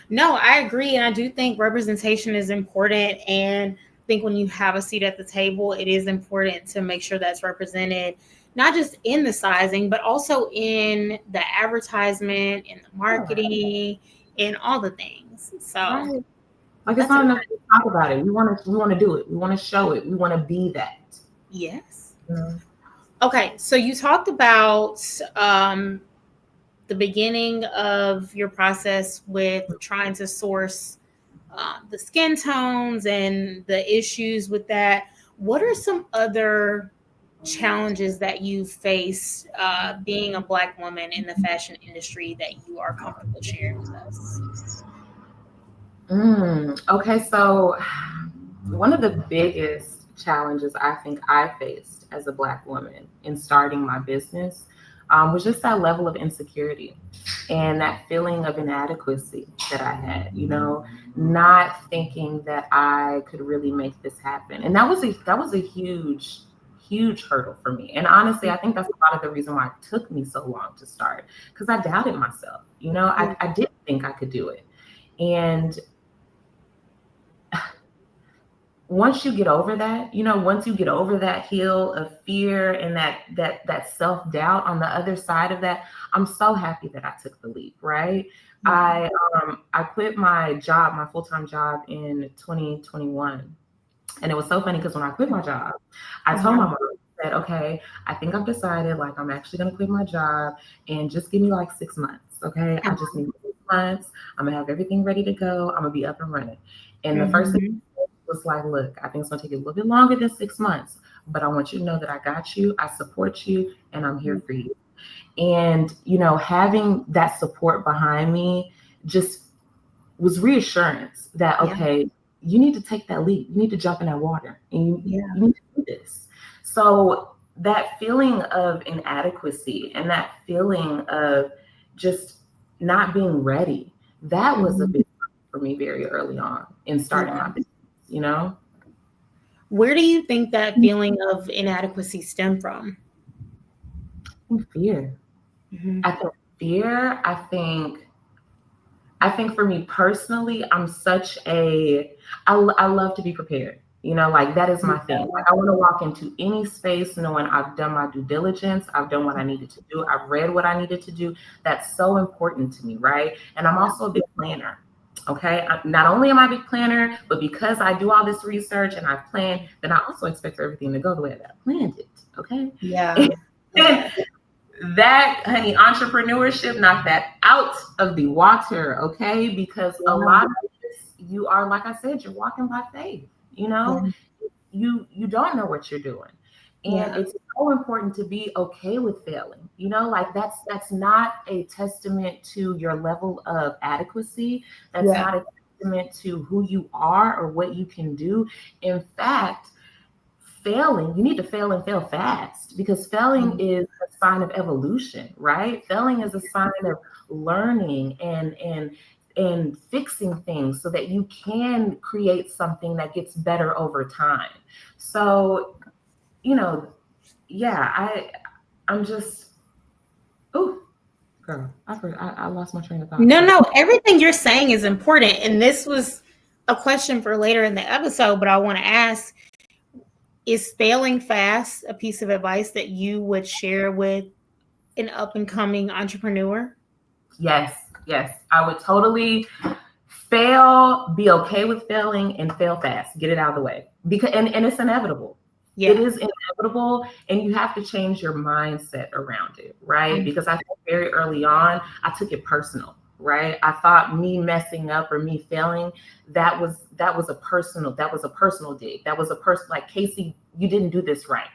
[SPEAKER 2] No, I agree. And I do think representation is important. And I think when you have a seat at the table, it is important to make sure that's represented, not just in the sizing, but also in the advertisement, in the
[SPEAKER 1] Yeah,
[SPEAKER 2] marketing, in all the things. So
[SPEAKER 1] right. Like it's
[SPEAKER 2] that's
[SPEAKER 1] not enough
[SPEAKER 2] important.
[SPEAKER 1] to talk about it. We want to do it. We want to show it. We want to be that.
[SPEAKER 2] Yes.
[SPEAKER 1] You know?
[SPEAKER 2] Okay. So you talked about the beginning of your process with trying to source the skin tones and the issues with that. What are some other challenges that you face being a Black woman in the fashion industry that you are comfortable sharing with us?
[SPEAKER 1] Okay, so one of the biggest challenges I think I faced as a Black woman in starting my business was just that level of insecurity and that feeling of inadequacy that I had, not thinking that I could really make this happen. And that was a huge, huge hurdle for me. And honestly, I think that's a lot of the reason why it took me so long to start because I doubted myself.
[SPEAKER 2] Yeah.
[SPEAKER 1] I didn't think I could do it. And once you get over that hill of fear and that self-doubt on the other side of that, I'm so happy that I took the leap, right?
[SPEAKER 2] Yeah.
[SPEAKER 1] I quit my job, my full-time job in 2021. And it was so funny because when I quit my job, I told
[SPEAKER 2] Mhm.
[SPEAKER 1] my mom, said, okay, I think I've decided like I'm actually going to quit my job and just give me like 6 months. Okay. I just need 6 months. I'm going to have everything ready to go. I'm going to be up and running. And the first thing
[SPEAKER 2] Mhm.
[SPEAKER 1] was like, look, I think it's going to take you a little bit longer than 6 months, but I want you to know that I got you. I support you and I'm here for you. And, having that support behind me just was reassurance that,
[SPEAKER 2] Yeah.
[SPEAKER 1] okay, you need to take that leap. You need to jump in that water and
[SPEAKER 2] Yeah.
[SPEAKER 1] you need to do this. So that feeling of inadequacy and that feeling of just not being ready, that was a
[SPEAKER 2] Mhm.
[SPEAKER 1] big one for me very early on in starting
[SPEAKER 2] Yeah.
[SPEAKER 1] my business, you know?
[SPEAKER 2] Where do you think that feeling of inadequacy stem from?
[SPEAKER 1] Fear.
[SPEAKER 2] Mhm.
[SPEAKER 1] I think fear, I think for me personally, I love to be prepared. Like that is my thing. Like I want to walk into any space knowing I've done my due diligence, I've done what I needed to do, I've read what I needed to do. That's so important to me, right? And I'm
[SPEAKER 2] Yeah.
[SPEAKER 1] also a big planner. Okay. Not only am I a big planner, but because I do all this research and I've planned, then I also expect everything to go the way that I planned it. Okay.
[SPEAKER 2] Yeah.
[SPEAKER 1] And that, honey, entrepreneurship knocked that out of the water, okay? Because a
[SPEAKER 2] Yeah.
[SPEAKER 1] lot of this, you are, like I said, you're walking by faith. You
[SPEAKER 2] Yeah.
[SPEAKER 1] know, you don't know what you're doing, and
[SPEAKER 2] Yeah.
[SPEAKER 1] it's so important to be okay with failing. Like that's not a testament to your level of adequacy. That's
[SPEAKER 2] Yeah.
[SPEAKER 1] not a testament to who you are or what you can do. In fact, failing, you need to fail and fail fast because failing is a sign of evolution, right? Failing is a sign of learning and fixing things so that you can create something that gets better over time. So, you know, yeah, I'm just, oh, girl, I lost my train of thought.
[SPEAKER 2] No,
[SPEAKER 1] But
[SPEAKER 2] no, everything you're saying is important. And this was a question for later in the episode, but I want to ask, is failing fast a piece of advice that you would share with an up and coming entrepreneur?
[SPEAKER 1] yes, yes, I would totally fail, be okay with failing, and fail fast. Get it out of the way. Because and it's inevitable. It
[SPEAKER 2] Yeah.
[SPEAKER 1] is inevitable, and you have to change your mindset around it, right?
[SPEAKER 2] Mm.
[SPEAKER 1] Because I think very early on, I took it personal, right? I thought me messing up or me failing, that was a personal dig. That was a person like, Casey, you didn't do this right.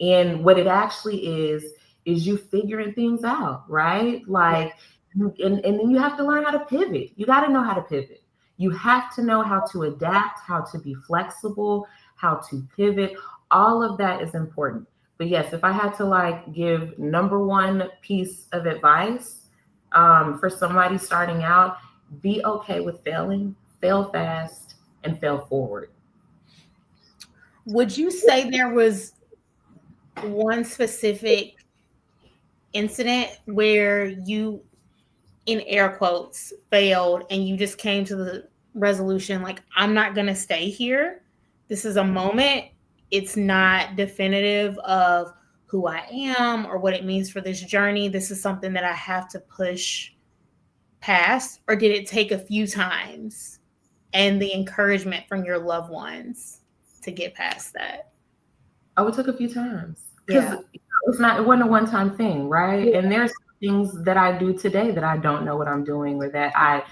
[SPEAKER 1] And what it actually is you figuring things out, right?
[SPEAKER 2] Yeah.
[SPEAKER 1] Like, and then you have to learn how to pivot. You got to know how to pivot. You have to know how to adapt, how to be flexible, how to pivot. All of that is important. But yes, if I had to like give number one piece of advice for somebody starting out, be okay with failing, fail fast, and fail forward.
[SPEAKER 2] Would you say there was one specific incident where you, in air quotes, failed and you just came to the resolution like, I'm not going to stay here? This is a moment. It's not definitive of who I am or what it means for this journey. This is something that I have to push past. Or did it take a few times and the encouragement from your loved ones to get past that?
[SPEAKER 1] Oh, it took a few times because
[SPEAKER 2] Yeah.
[SPEAKER 1] it wasn't a one-time thing, right? And there's things that I do today that I don't know what I'm doing or that I,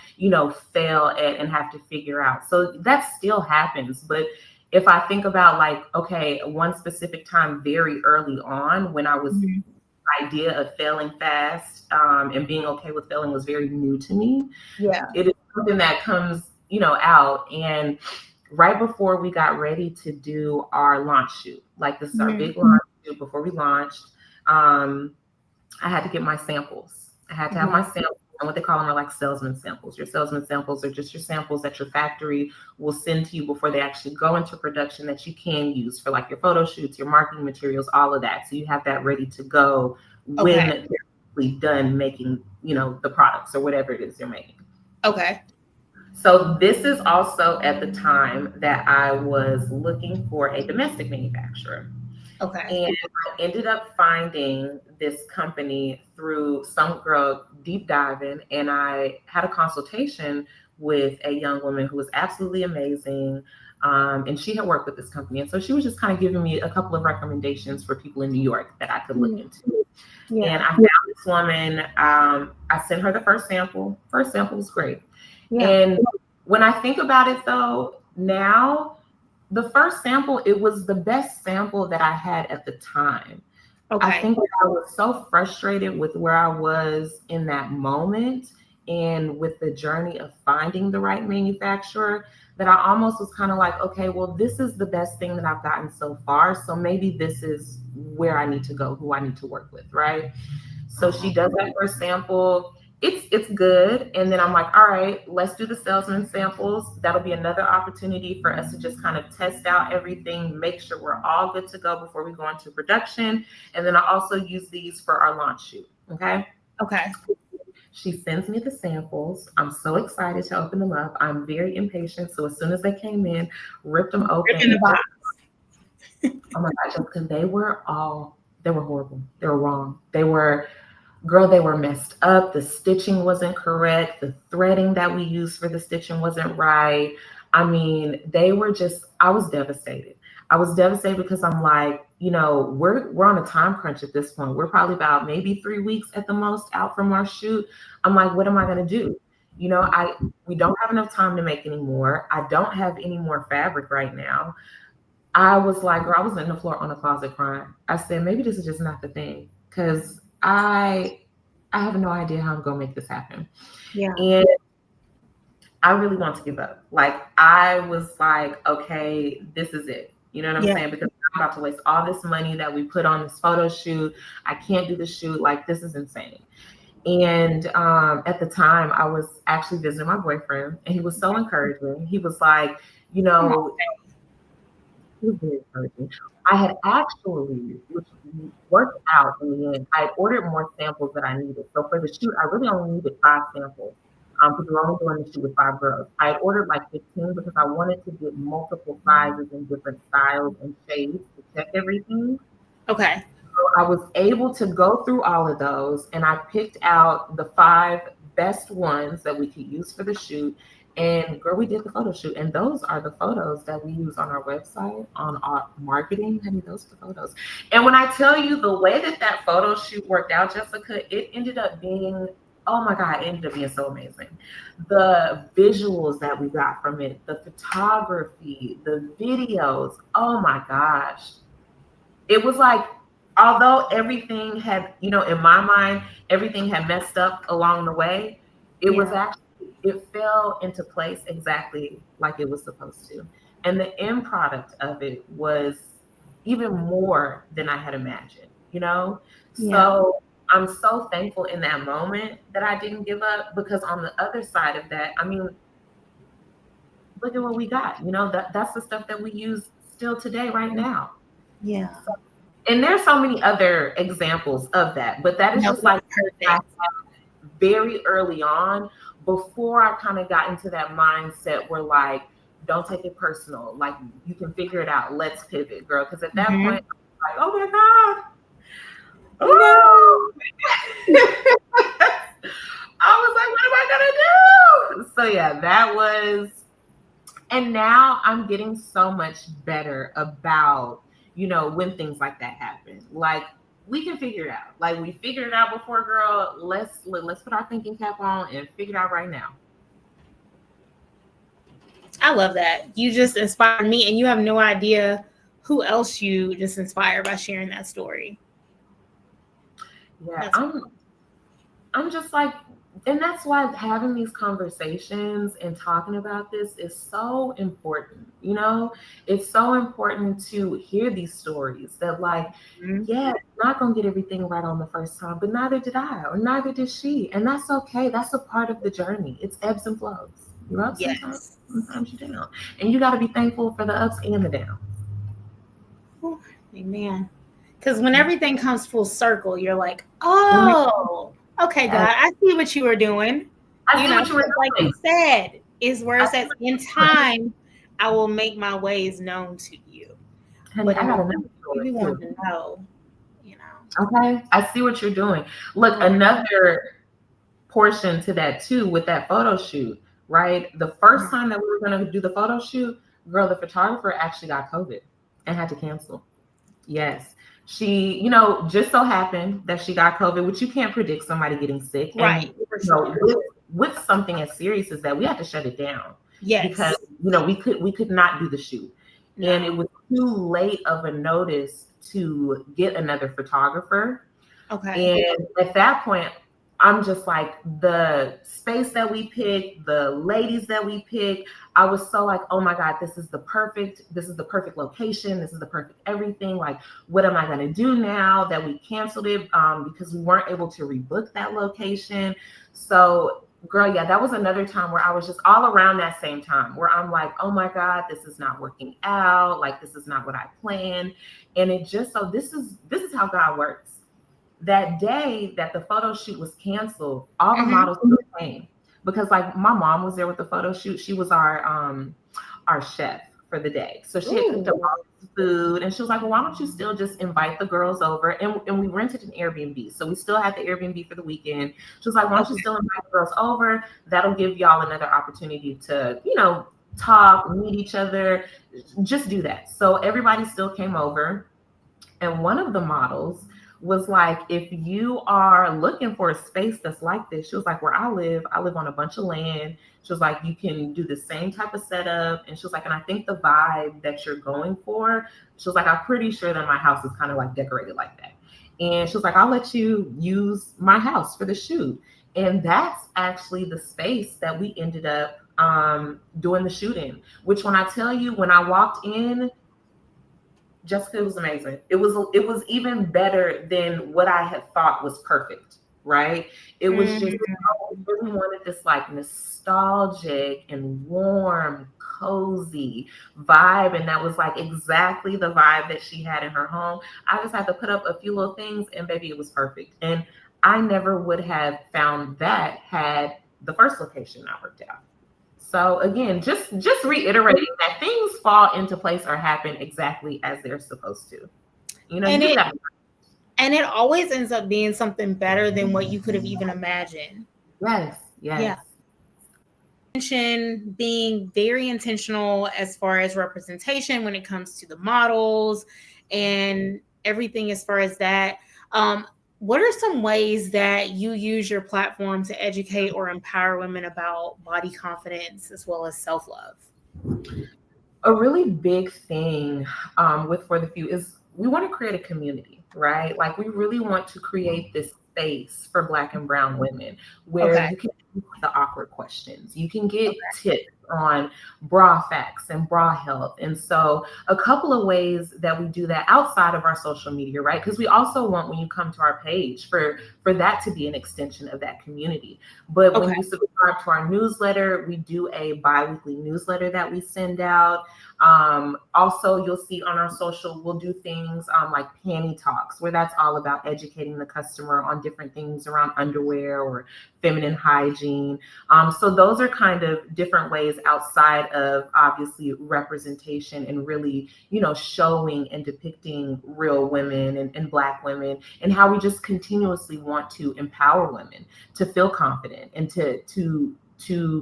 [SPEAKER 1] fail at and have to figure out. So that still happens. But if I think about like, okay, one specific time very early on when I was
[SPEAKER 2] Mhm.
[SPEAKER 1] idea of failing fast and being okay with failing was very new to me.
[SPEAKER 2] Yeah.
[SPEAKER 1] It is something that comes, out. And right before we got ready to do our launch shoot, like this is our
[SPEAKER 2] Mhm.
[SPEAKER 1] big launch shoot before we launched, um, I had to get my samples. I had to have
[SPEAKER 2] Mhm.
[SPEAKER 1] my samples. And what they call them are like salesman samples. Your salesman samples are just your samples that your factory will send to you before they actually go into production that you can use for like your photo shoots, your marketing materials, all of that. So you have that ready to go when
[SPEAKER 2] Okay.
[SPEAKER 1] they're actually done making, the products or whatever it is they're making.
[SPEAKER 2] Okay.
[SPEAKER 1] So this is also at the time that I was looking for a domestic manufacturer.
[SPEAKER 2] Okay.
[SPEAKER 1] And I ended up finding this company through some girl deep diving, and I had a consultation with a young woman who was absolutely amazing. And she had worked with this company. And so she was just kind of giving me a couple of recommendations for people in New York that I could look into. And I found this woman. I sent her the first sample. First sample was great.
[SPEAKER 2] Yeah.
[SPEAKER 1] And when I think about it, though, now the first sample, it was the best sample that I had at the time.
[SPEAKER 2] Okay.
[SPEAKER 1] I think I was so frustrated with where I was in that moment and with the journey of finding the right manufacturer that I almost was kind of like, okay, well, this is the best thing that I've gotten so far. So maybe this is where I need to go, who I need to work with, right? So she does that first sample. It's good. And then I'm like, all right, let's do the salesman samples. That'll be another opportunity for us to just kind of test out everything, make sure we're all good to go before we go into production. And then I also use these for our launch shoot. Okay.
[SPEAKER 2] Okay.
[SPEAKER 1] She sends me the samples. I'm so excited to open them up. I'm very impatient. So as soon as they came in, ripped them open.
[SPEAKER 2] Ripping the box.
[SPEAKER 1] Oh my gosh, because they were horrible. They were wrong. They were messed up. The stitching wasn't correct. The threading that we used for the stitching wasn't right. I mean, I was devastated. I was devastated because I'm like, we're on a time crunch at this point. We're probably about maybe 3 weeks at the most out from our shoot. I'm like, what am I going to do? We don't have enough time to make any more. I don't have any more fabric right now. I was like, girl, I was in the floor on the closet crying. I said, maybe this is just not the thing. Because I have no idea how I'm going to make this happen.
[SPEAKER 2] Yeah.
[SPEAKER 1] And I really want to give up. Like, I was like, okay, this is it. You know what I'm saying? Because I'm about to waste all this money that we put on this photo shoot. I can't do the shoot. Like, this is insane. And at the time, I was actually visiting my boyfriend, and he was so encouraging. He was like, he was very encouraging. I had actually, which worked out in the end, I had ordered more samples that I needed. So for the shoot, I really only needed 5 samples. Because we were only doing the shoot with 5 girls. I had ordered like 15 because I wanted to get multiple sizes and different styles and shades to check everything.
[SPEAKER 2] Okay.
[SPEAKER 1] So I was able to go through all of those, and I picked out the 5 best ones that we could use for the shoot. And girl, we did the photo shoot, and those are the photos that we use on our website, on our marketing. I mean, those are the photos. And when I tell you the way that photo shoot worked out, Jessica, it ended up being, oh my God, it ended up being so amazing. The visuals that we got from it, the photography, the videos, oh my gosh. It was like, although everything had, in my mind, everything had messed up along the way, it fell into place exactly like it was supposed to. And the end product of it was even more than I had imagined, So I'm so thankful in that moment that I didn't give up, because on the other side of that, I mean, look at what we got. That's the stuff that we use still today, right now.
[SPEAKER 2] Yeah.
[SPEAKER 1] And there's so many other examples of that, but that is just like very early on, before I kind of got into that mindset where like, don't take it personal. Like, you can figure it out. Let's pivot, girl. Because at that point, I was like, oh my God. Oh. I was like, what am I going to do? So yeah, that was, and now I'm getting so much better about, when things like that happen. Like, we can figure it out. Like, we figured it out before, girl. Let's put our thinking cap on and figure it out right now.
[SPEAKER 2] I love that. You just inspired me, and you have no idea who else you just inspired by sharing that story.
[SPEAKER 1] Yeah, I'm just like, and that's why having these conversations and talking about this is so important. It's so important to hear these stories that, like, yeah, not gonna get everything right on the first time, but neither did I, or neither did she, and that's okay. That's a part of the journey. It's ebbs and flows. You're up sometimes you're down, and you got to be thankful for the ups and the downs.
[SPEAKER 2] Amen. Because when everything comes full circle, you're like, oh, okay, God, I see what you were doing.
[SPEAKER 1] I see what you were doing.
[SPEAKER 2] Like you said, is where it says, in time, I will make my ways known to you.
[SPEAKER 1] Honey, I got another story.
[SPEAKER 2] You want to know,
[SPEAKER 1] Okay, I see what you're doing. Look, another portion to that too with that photo shoot, right? The first time that we were going to do the photo shoot, Girl, the photographer actually got COVID and had to cancel. Yes. She, just so happened that she got COVID, which you can't predict somebody getting sick.
[SPEAKER 2] Right,
[SPEAKER 1] And,
[SPEAKER 2] for sure.
[SPEAKER 1] with something as serious as that, we had to shut it down because,
[SPEAKER 2] Yes.
[SPEAKER 1] we could not do the shoot. And it
[SPEAKER 2] No.
[SPEAKER 1] was too late of a notice to get another photographer.
[SPEAKER 2] Okay.
[SPEAKER 1] And at that point, I'm just like, the space that we picked, the ladies that we picked, I was so like, oh my God, this is the perfect location. This is the perfect everything. Like, what am I going to do now that we canceled it because we weren't able to rebook that location? So, girl, yeah, that was another time where I was just all around that same time where I'm like, oh my God, this is not working out. Like, this is not what I planned. And it just, so this is how God works. That day that the photo shoot was canceled, all the
[SPEAKER 2] Mm-hmm.
[SPEAKER 1] models still came because like my mom was there with the photo shoot. She was our chef for the day. So she had cooked up
[SPEAKER 2] Ooh.
[SPEAKER 1] all this food and she was like, well, why don't you still just invite the girls over? And we rented an Airbnb. So we still had the Airbnb for the weekend. She was like, why don't you
[SPEAKER 2] Okay.
[SPEAKER 1] still invite the girls over? That'll give y'all another opportunity to, talk, meet each other, just do that. So everybody still came over. And one of the models was like, if you are looking for a space that's like this, she was like, where I live on a bunch of land. She was like, you can do the same type of setup. And she was like, and I think the vibe that you're going for, she was like, I'm pretty sure that my house is kind of like decorated like that. And she was like, I'll let you use my house for the shoot. And that's actually the space that we ended up doing the shoot in, which when I tell you, when I walked in, Jessica, it was amazing. It was even better than what I had thought was perfect, right? It was just
[SPEAKER 2] Mm-hmm.
[SPEAKER 1] I really wanted this like nostalgic and warm, cozy vibe. And that was like exactly the vibe that she had in her home. I just had to put up a few little things and baby, it was perfect. And I never would have found that had the first location not worked out. So again, just reiterating that things fall into place or happen exactly as they're supposed to. You
[SPEAKER 2] And
[SPEAKER 1] just
[SPEAKER 2] it
[SPEAKER 1] got
[SPEAKER 2] and it always ends up being something better than what you could have even imagined.
[SPEAKER 1] yes,
[SPEAKER 2] Yeah.
[SPEAKER 1] yes.
[SPEAKER 2] Mention being very intentional as far as representation when it comes to the models and everything as far as that. What are some ways that you use your platform to educate or empower women about body confidence as well as self-love?
[SPEAKER 1] A really big thing with For the Few is we want to create a community, right? Like we really want to create this space for Black and Brown women where
[SPEAKER 2] Okay.
[SPEAKER 1] you can ask the awkward questions. You can get
[SPEAKER 2] Okay.
[SPEAKER 1] tips on bra facts and bra health. And so a couple of ways that we do that outside of our social media, right? Because we also want when you come to our page for that to be an extension of that community. But
[SPEAKER 2] Okay.
[SPEAKER 1] when you subscribe to our newsletter, we do a bi-weekly newsletter that we send out. Also, you'll see on our social, we'll do things like panty talks, where that's all about educating the customer on different things around underwear or feminine hygiene. So those are kind of different ways outside of obviously representation and really, showing and depicting real women and Black women and how we just continuously want to empower women to feel confident and to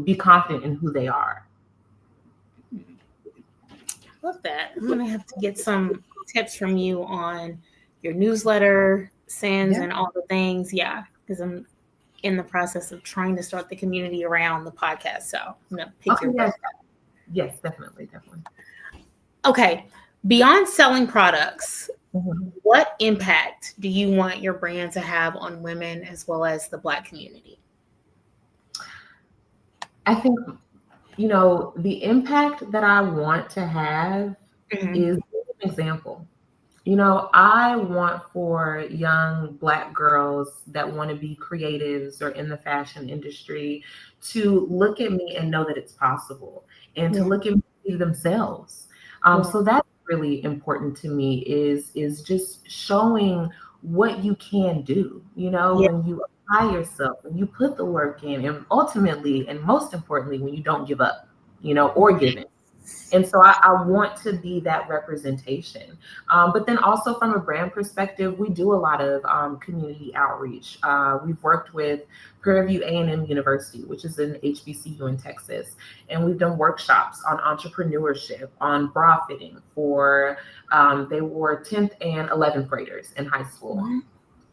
[SPEAKER 1] be confident in who they are.
[SPEAKER 2] Love that. I'm gonna have to get some tips from you on your newsletter sends
[SPEAKER 1] Yeah.
[SPEAKER 2] and all the things. Yeah, because I'm in the process of trying to start the community around the podcast. So I'm gonna pick
[SPEAKER 1] Okay.
[SPEAKER 2] your brain.
[SPEAKER 1] Yes. Yes. Definitely. Definitely.
[SPEAKER 2] Okay. Beyond selling products,
[SPEAKER 1] Mhm.
[SPEAKER 2] what impact do you want your brand to have on women as well as the Black community?
[SPEAKER 1] I think the impact that I want to have
[SPEAKER 2] Mhm.
[SPEAKER 1] is an example. I want for young Black girls that want to be creatives or in the fashion industry to look at me and know that it's possible and to
[SPEAKER 2] Yeah.
[SPEAKER 1] look at me and see themselves.
[SPEAKER 2] Yeah.
[SPEAKER 1] So that's really important to me is just showing what you can do,
[SPEAKER 2] Yeah.
[SPEAKER 1] when you apply yourself, when you put the work in, and ultimately and most importantly, when you don't give up, or give in. And so I want to be that representation. But then also from a brand perspective, we do a lot of community outreach. We've worked with Prairie View A&M University, which is an HBCU in Texas. And we've done workshops on entrepreneurship, on bra fitting for, they were 10th and 11th graders in high school.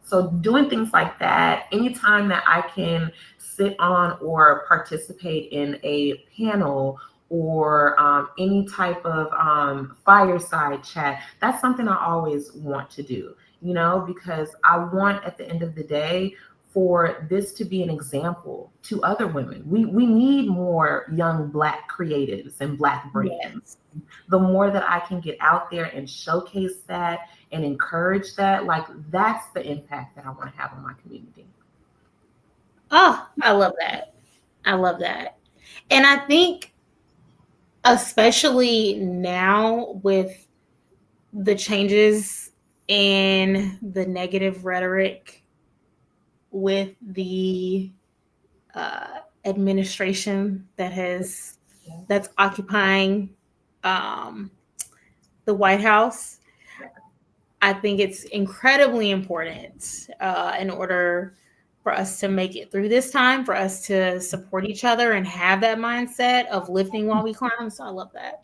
[SPEAKER 1] So doing things like that, anytime that I can sit on or participate in a panel or any type of fireside chat, that's something I always want to do, because I want at the end of the day for this to be an example to other women. We need more young Black creatives and Black brands.
[SPEAKER 2] Yes.
[SPEAKER 1] The more that I can get out there and showcase that and encourage that, like that's the impact that I want to have on my community.
[SPEAKER 2] Oh, I love that. I love that. And I think especially now with the changes in the negative rhetoric with the administration that's occupying the White House, I think it's incredibly important in order for us to make it through this time, for us to support each other and have that mindset of lifting while we climb. So I love that.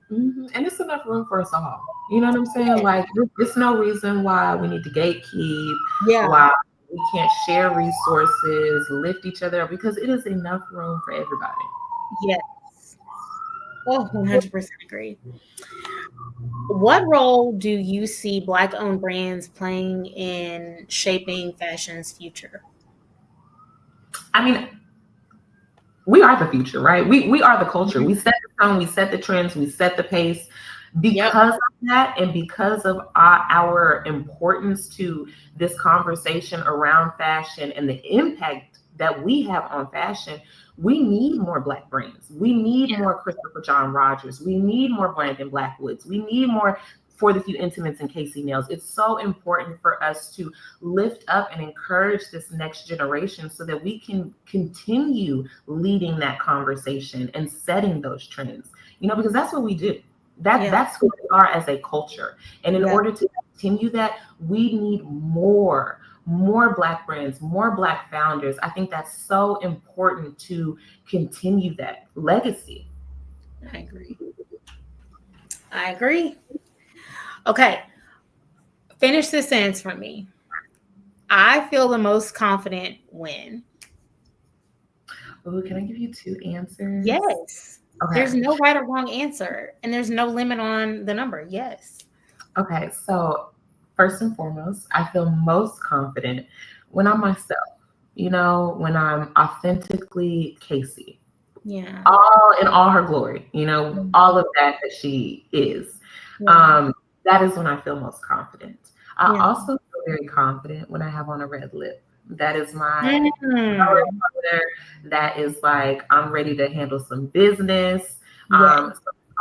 [SPEAKER 1] Mm-hmm. And it's enough room for us all. You know what I'm saying? Like, there's no reason why we need to gatekeep, why we can't share resources, lift each other up, because it is enough room for everybody.
[SPEAKER 2] Yes. Oh, 100% agree. What role do you see Black-owned brands playing in shaping fashion's future?
[SPEAKER 1] I mean, we are the future, right? We are the culture. We set the tone, we set the trends, we set the pace. Because of that, and because of our importance to this conversation around fashion and the impact that we have on fashion, we need more Black brands. We need more Christopher John Rogers. We need more Brandon Blackwoods. We need more For the Few Intimates and Casey Nayles. It's so important for us to lift up and encourage this next generation so that we can continue leading that conversation and setting those trends, because that's what we do. That's who we are as a culture. And in order to continue that, we need more Black brands, more Black founders. I think that's so important to continue that legacy.
[SPEAKER 2] I agree. Okay. Finish this sentence for me. I feel the most confident when.
[SPEAKER 1] Oh, can I give you two answers?
[SPEAKER 2] Yes. Okay. There's no right or wrong answer, and there's no limit on the number. Yes.
[SPEAKER 1] Okay. So first and foremost, I feel most confident when I'm myself, when I'm authentically Casey. Yeah. In all her glory, all of that she is. Yeah. That is when I feel most confident. I also feel very confident when I have on a red lip. That is my color. That is like, I'm ready to handle some business. So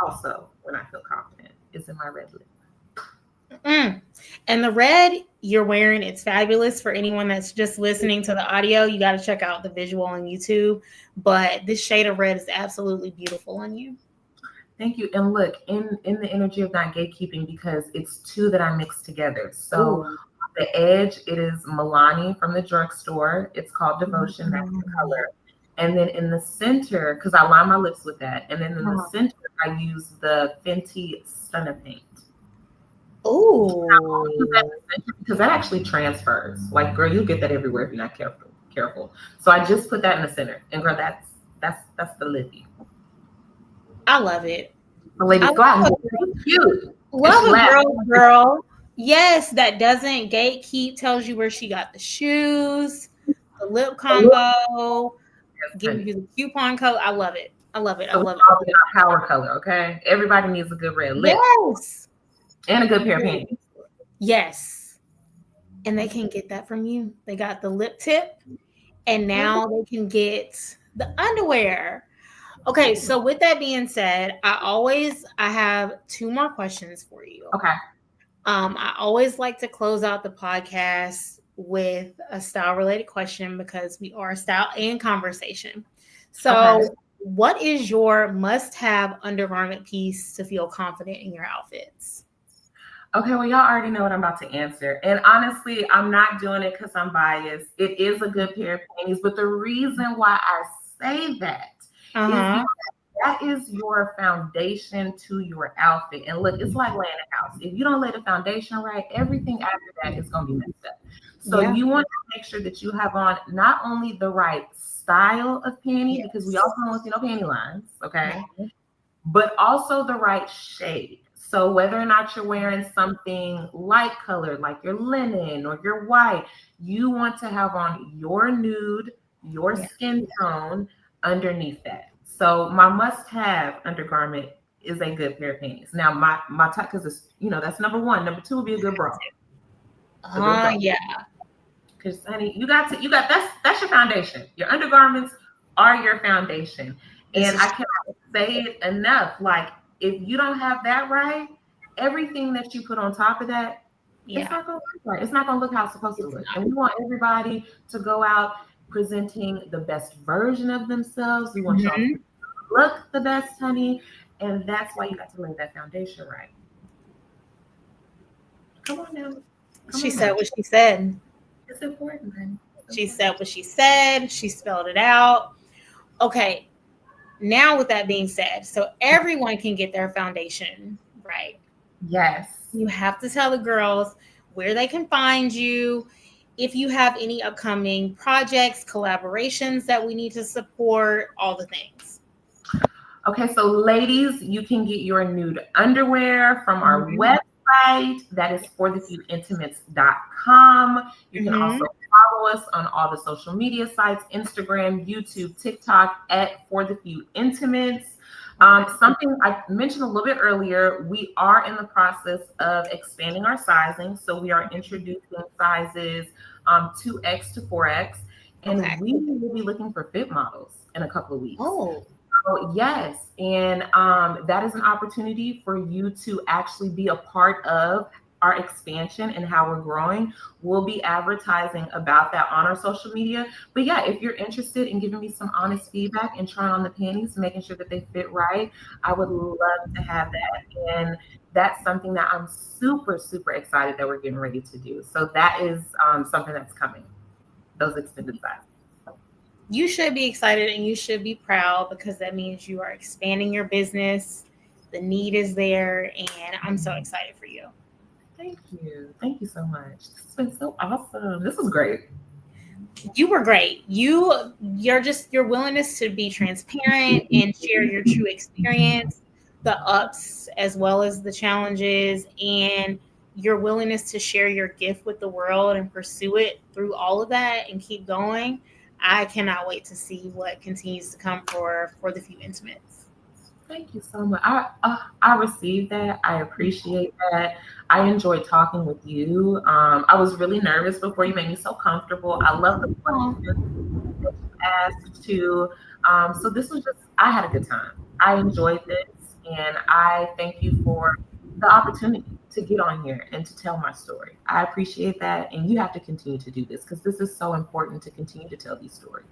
[SPEAKER 1] also when I feel confident is in my red lip.
[SPEAKER 2] And the red you're wearing, it's fabulous. For anyone that's just listening to the audio, you got to check out the visual on YouTube. But this shade of red is absolutely beautiful on you.
[SPEAKER 1] Thank you. And look, in the energy of not gatekeeping, because it's two that I mix together. So on the edge, it is Milani from the drugstore. It's called Devotion. That's the color. And then in the center, because I line my lips with that. And then in the center, I use the Fenty Stunna paint.
[SPEAKER 2] Oh,
[SPEAKER 1] because that actually transfers. Like, girl, you'll get that everywhere if you're not careful. So I just put that in the center, and girl, that's the lippy.
[SPEAKER 2] I love it.
[SPEAKER 1] The ladies go out and get cute.
[SPEAKER 2] Love a girl. Yes, that doesn't gatekeep. Tells you where she got the shoes, the lip combo, giving you the coupon code. I love it. I love it.
[SPEAKER 1] Power color. Okay, everybody needs a good red lip.
[SPEAKER 2] Yes.
[SPEAKER 1] And a good pair of panties.
[SPEAKER 2] Yes. And they can get that from you. They got the lip tip, and now they can get the underwear. Okay, so with that being said, I have two more questions for you.
[SPEAKER 1] Okay.
[SPEAKER 2] I always like to close out the podcast with a style-related question because we are style and conversation. So what is your must-have undergarment piece to feel confident in your outfits?
[SPEAKER 1] Okay, well, y'all already know what I'm about to answer. And honestly, I'm not doing it because I'm biased. It is a good pair of panties. But the reason why I say that is
[SPEAKER 2] Uh-huh.
[SPEAKER 1] because that is your foundation to your outfit. And look, it's like laying a house. If you don't lay the foundation right, everything after that is going to be messed up. So
[SPEAKER 2] Yeah.
[SPEAKER 1] you want to make sure that you have on not only the right style of panty, because we
[SPEAKER 2] Yes.
[SPEAKER 1] also don't want to see no panty lines, okay?
[SPEAKER 2] Right.
[SPEAKER 1] But also the right shade. So whether or not you're wearing something light colored, like your linen or your white, you want to have on your nude, your
[SPEAKER 2] Yeah.
[SPEAKER 1] skin tone underneath that. So my must-have undergarment is a good pair of panties. Now my top, because it's that's number one. Number two would be a good bra. A good bra.
[SPEAKER 2] Yeah.
[SPEAKER 1] Because honey, you got that's your foundation. Your undergarments are your foundation.
[SPEAKER 2] This
[SPEAKER 1] And
[SPEAKER 2] is
[SPEAKER 1] I cannot say it enough. Like if you don't have that right, everything that you put on top of that, it's
[SPEAKER 2] yeah.
[SPEAKER 1] not gonna look right. It's not gonna look how it's supposed to
[SPEAKER 2] It's
[SPEAKER 1] look.
[SPEAKER 2] not.
[SPEAKER 1] And we want everybody to go out presenting the best version of themselves. We want y'all to
[SPEAKER 2] Mhm.
[SPEAKER 1] look the best, honey. And that's why you got to lay that foundation right. Come on now. Come
[SPEAKER 2] She
[SPEAKER 1] on
[SPEAKER 2] said
[SPEAKER 1] now.
[SPEAKER 2] what she said.
[SPEAKER 1] It's important, honey. It's
[SPEAKER 2] She
[SPEAKER 1] important.
[SPEAKER 2] said what she said. She spelled it out. Okay. Now, with that being said, so everyone can get their foundation right.
[SPEAKER 1] Yes.
[SPEAKER 2] You have to tell the girls where they can find you, if you have any upcoming projects, collaborations that we need to support, all the things.
[SPEAKER 1] Okay, so ladies, you can get your nude underwear from our
[SPEAKER 2] Mhm.
[SPEAKER 1] website. That is
[SPEAKER 2] Yes.
[SPEAKER 1] forthefewintimates.com. You can
[SPEAKER 2] Mhm.
[SPEAKER 1] also follow us on all the social media sites, Instagram, YouTube, TikTok at For the Few Intimates.
[SPEAKER 2] Okay.
[SPEAKER 1] Something I mentioned a little bit earlier, we are in the process of expanding our sizing. So we are introducing sizes 2X to 4X,
[SPEAKER 2] Okay.
[SPEAKER 1] and we will be looking for fit models in a couple of weeks.
[SPEAKER 2] Oh,
[SPEAKER 1] Oh, yes. And that is an opportunity for you to actually be a part of our expansion and how we're growing. We'll be advertising about that on our social media. But yeah, if you're interested in giving me some honest feedback and trying on the panties, making sure that they fit right, I would love to have that. And that's something that I'm super, super excited that we're getting ready to do. So that is something that's coming, those extended sizes.
[SPEAKER 2] you should be excited and you should be proud because that means you are expanding your business. The need is there, and I'm so excited for you.
[SPEAKER 1] Thank you. Thank you so much. This has been so awesome. This was great.
[SPEAKER 2] You were great. You're just your willingness to be transparent and share your true experience, the ups as well as the challenges, and your willingness to share your gift with the world and pursue it through all of that and keep going. I cannot wait to see what continues to come for the few intimates.
[SPEAKER 1] Thank you so much. I received that. I appreciate that. I enjoyed talking with you. I was really nervous before you made me so comfortable. I love the
[SPEAKER 2] Oh,
[SPEAKER 1] questions that you asked too. So this was just, I had a good time. I enjoyed this, and I thank you for the opportunity to get on here and to tell my story. I appreciate that, and you have to continue to do this because this is so important to continue to tell these stories.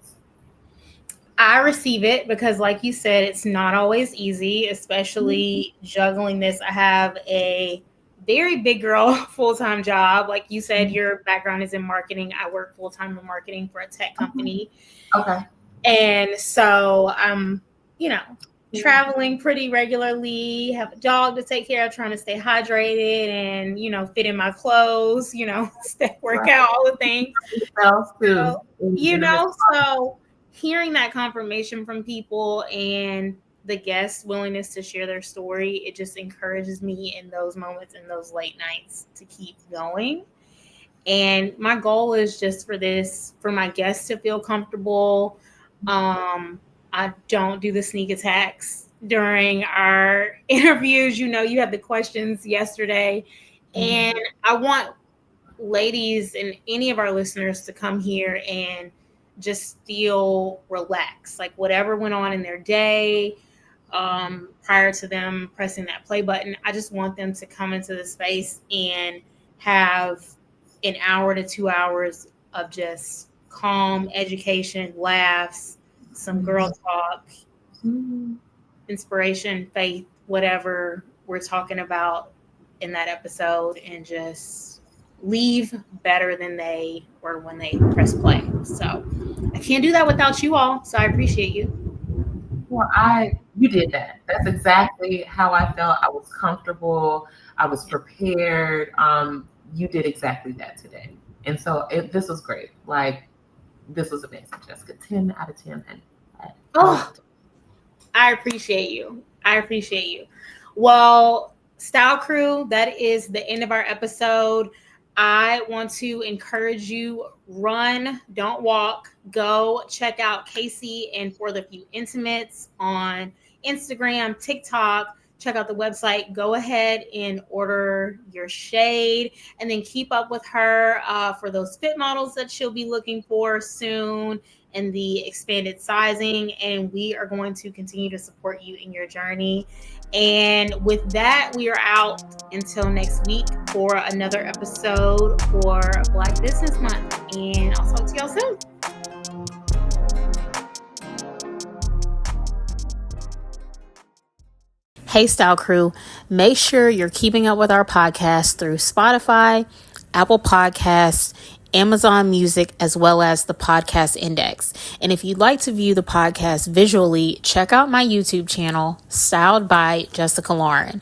[SPEAKER 2] I receive it because, like you said, it's not always easy, especially juggling this. I have a very big girl full time job. Like you said, your background is in marketing. I work full time in marketing for a tech company.
[SPEAKER 1] Okay.
[SPEAKER 2] And so I'm, you know, traveling pretty regularly, have a dog to take care of, trying to stay hydrated and, fit in my clothes, stay work
[SPEAKER 1] Right.
[SPEAKER 2] out, all the things.
[SPEAKER 1] Yourself too
[SPEAKER 2] So,
[SPEAKER 1] in the midst.
[SPEAKER 2] so hearing that confirmation from people and the guests' willingness to share their story, it just encourages me in those moments, in those late nights to keep going. And my goal is just for my guests to feel comfortable. I don't do the sneak attacks during our interviews. You had the questions yesterday,
[SPEAKER 1] Mhm.
[SPEAKER 2] and I want ladies and any of our listeners to come here and just feel relaxed, like whatever went on in their day prior to them pressing that play button. I just want them to come into the space and have an hour to 2 hours of just calm education, laughs, some girl
[SPEAKER 1] Mhm.
[SPEAKER 2] talk, inspiration, faith, whatever we're talking about in that episode, and just leave better than they were when they press play. So I can't do that without you all. So I appreciate you.
[SPEAKER 1] Well, you did that. That's exactly how I felt. I was comfortable. I was prepared. You did exactly that today. And so this was great. Like, this was amazing, Jessica. 10 out of 10. And
[SPEAKER 2] oh, I appreciate you. I appreciate you. Well, Style Crew, that is the end of our episode. I want to encourage you, run, don't walk. Go check out Casey and For the Few Intimates on Instagram, TikTok. Check out the website. Go ahead and order your shade, and then keep up with her for those fit models that she'll be looking for soon and the expanded sizing. And we are going to continue to support you in your journey. And with that, we are out until next week for another episode for Black Business Month. And I'll talk to y'all soon. Hey, Style Crew, make sure you're keeping up with our podcast through Spotify, Apple Podcasts, Amazon Music, as well as the Podcast Index. And if you'd like to view the podcast visually, check out my YouTube channel, Styled by Jessica Lauren.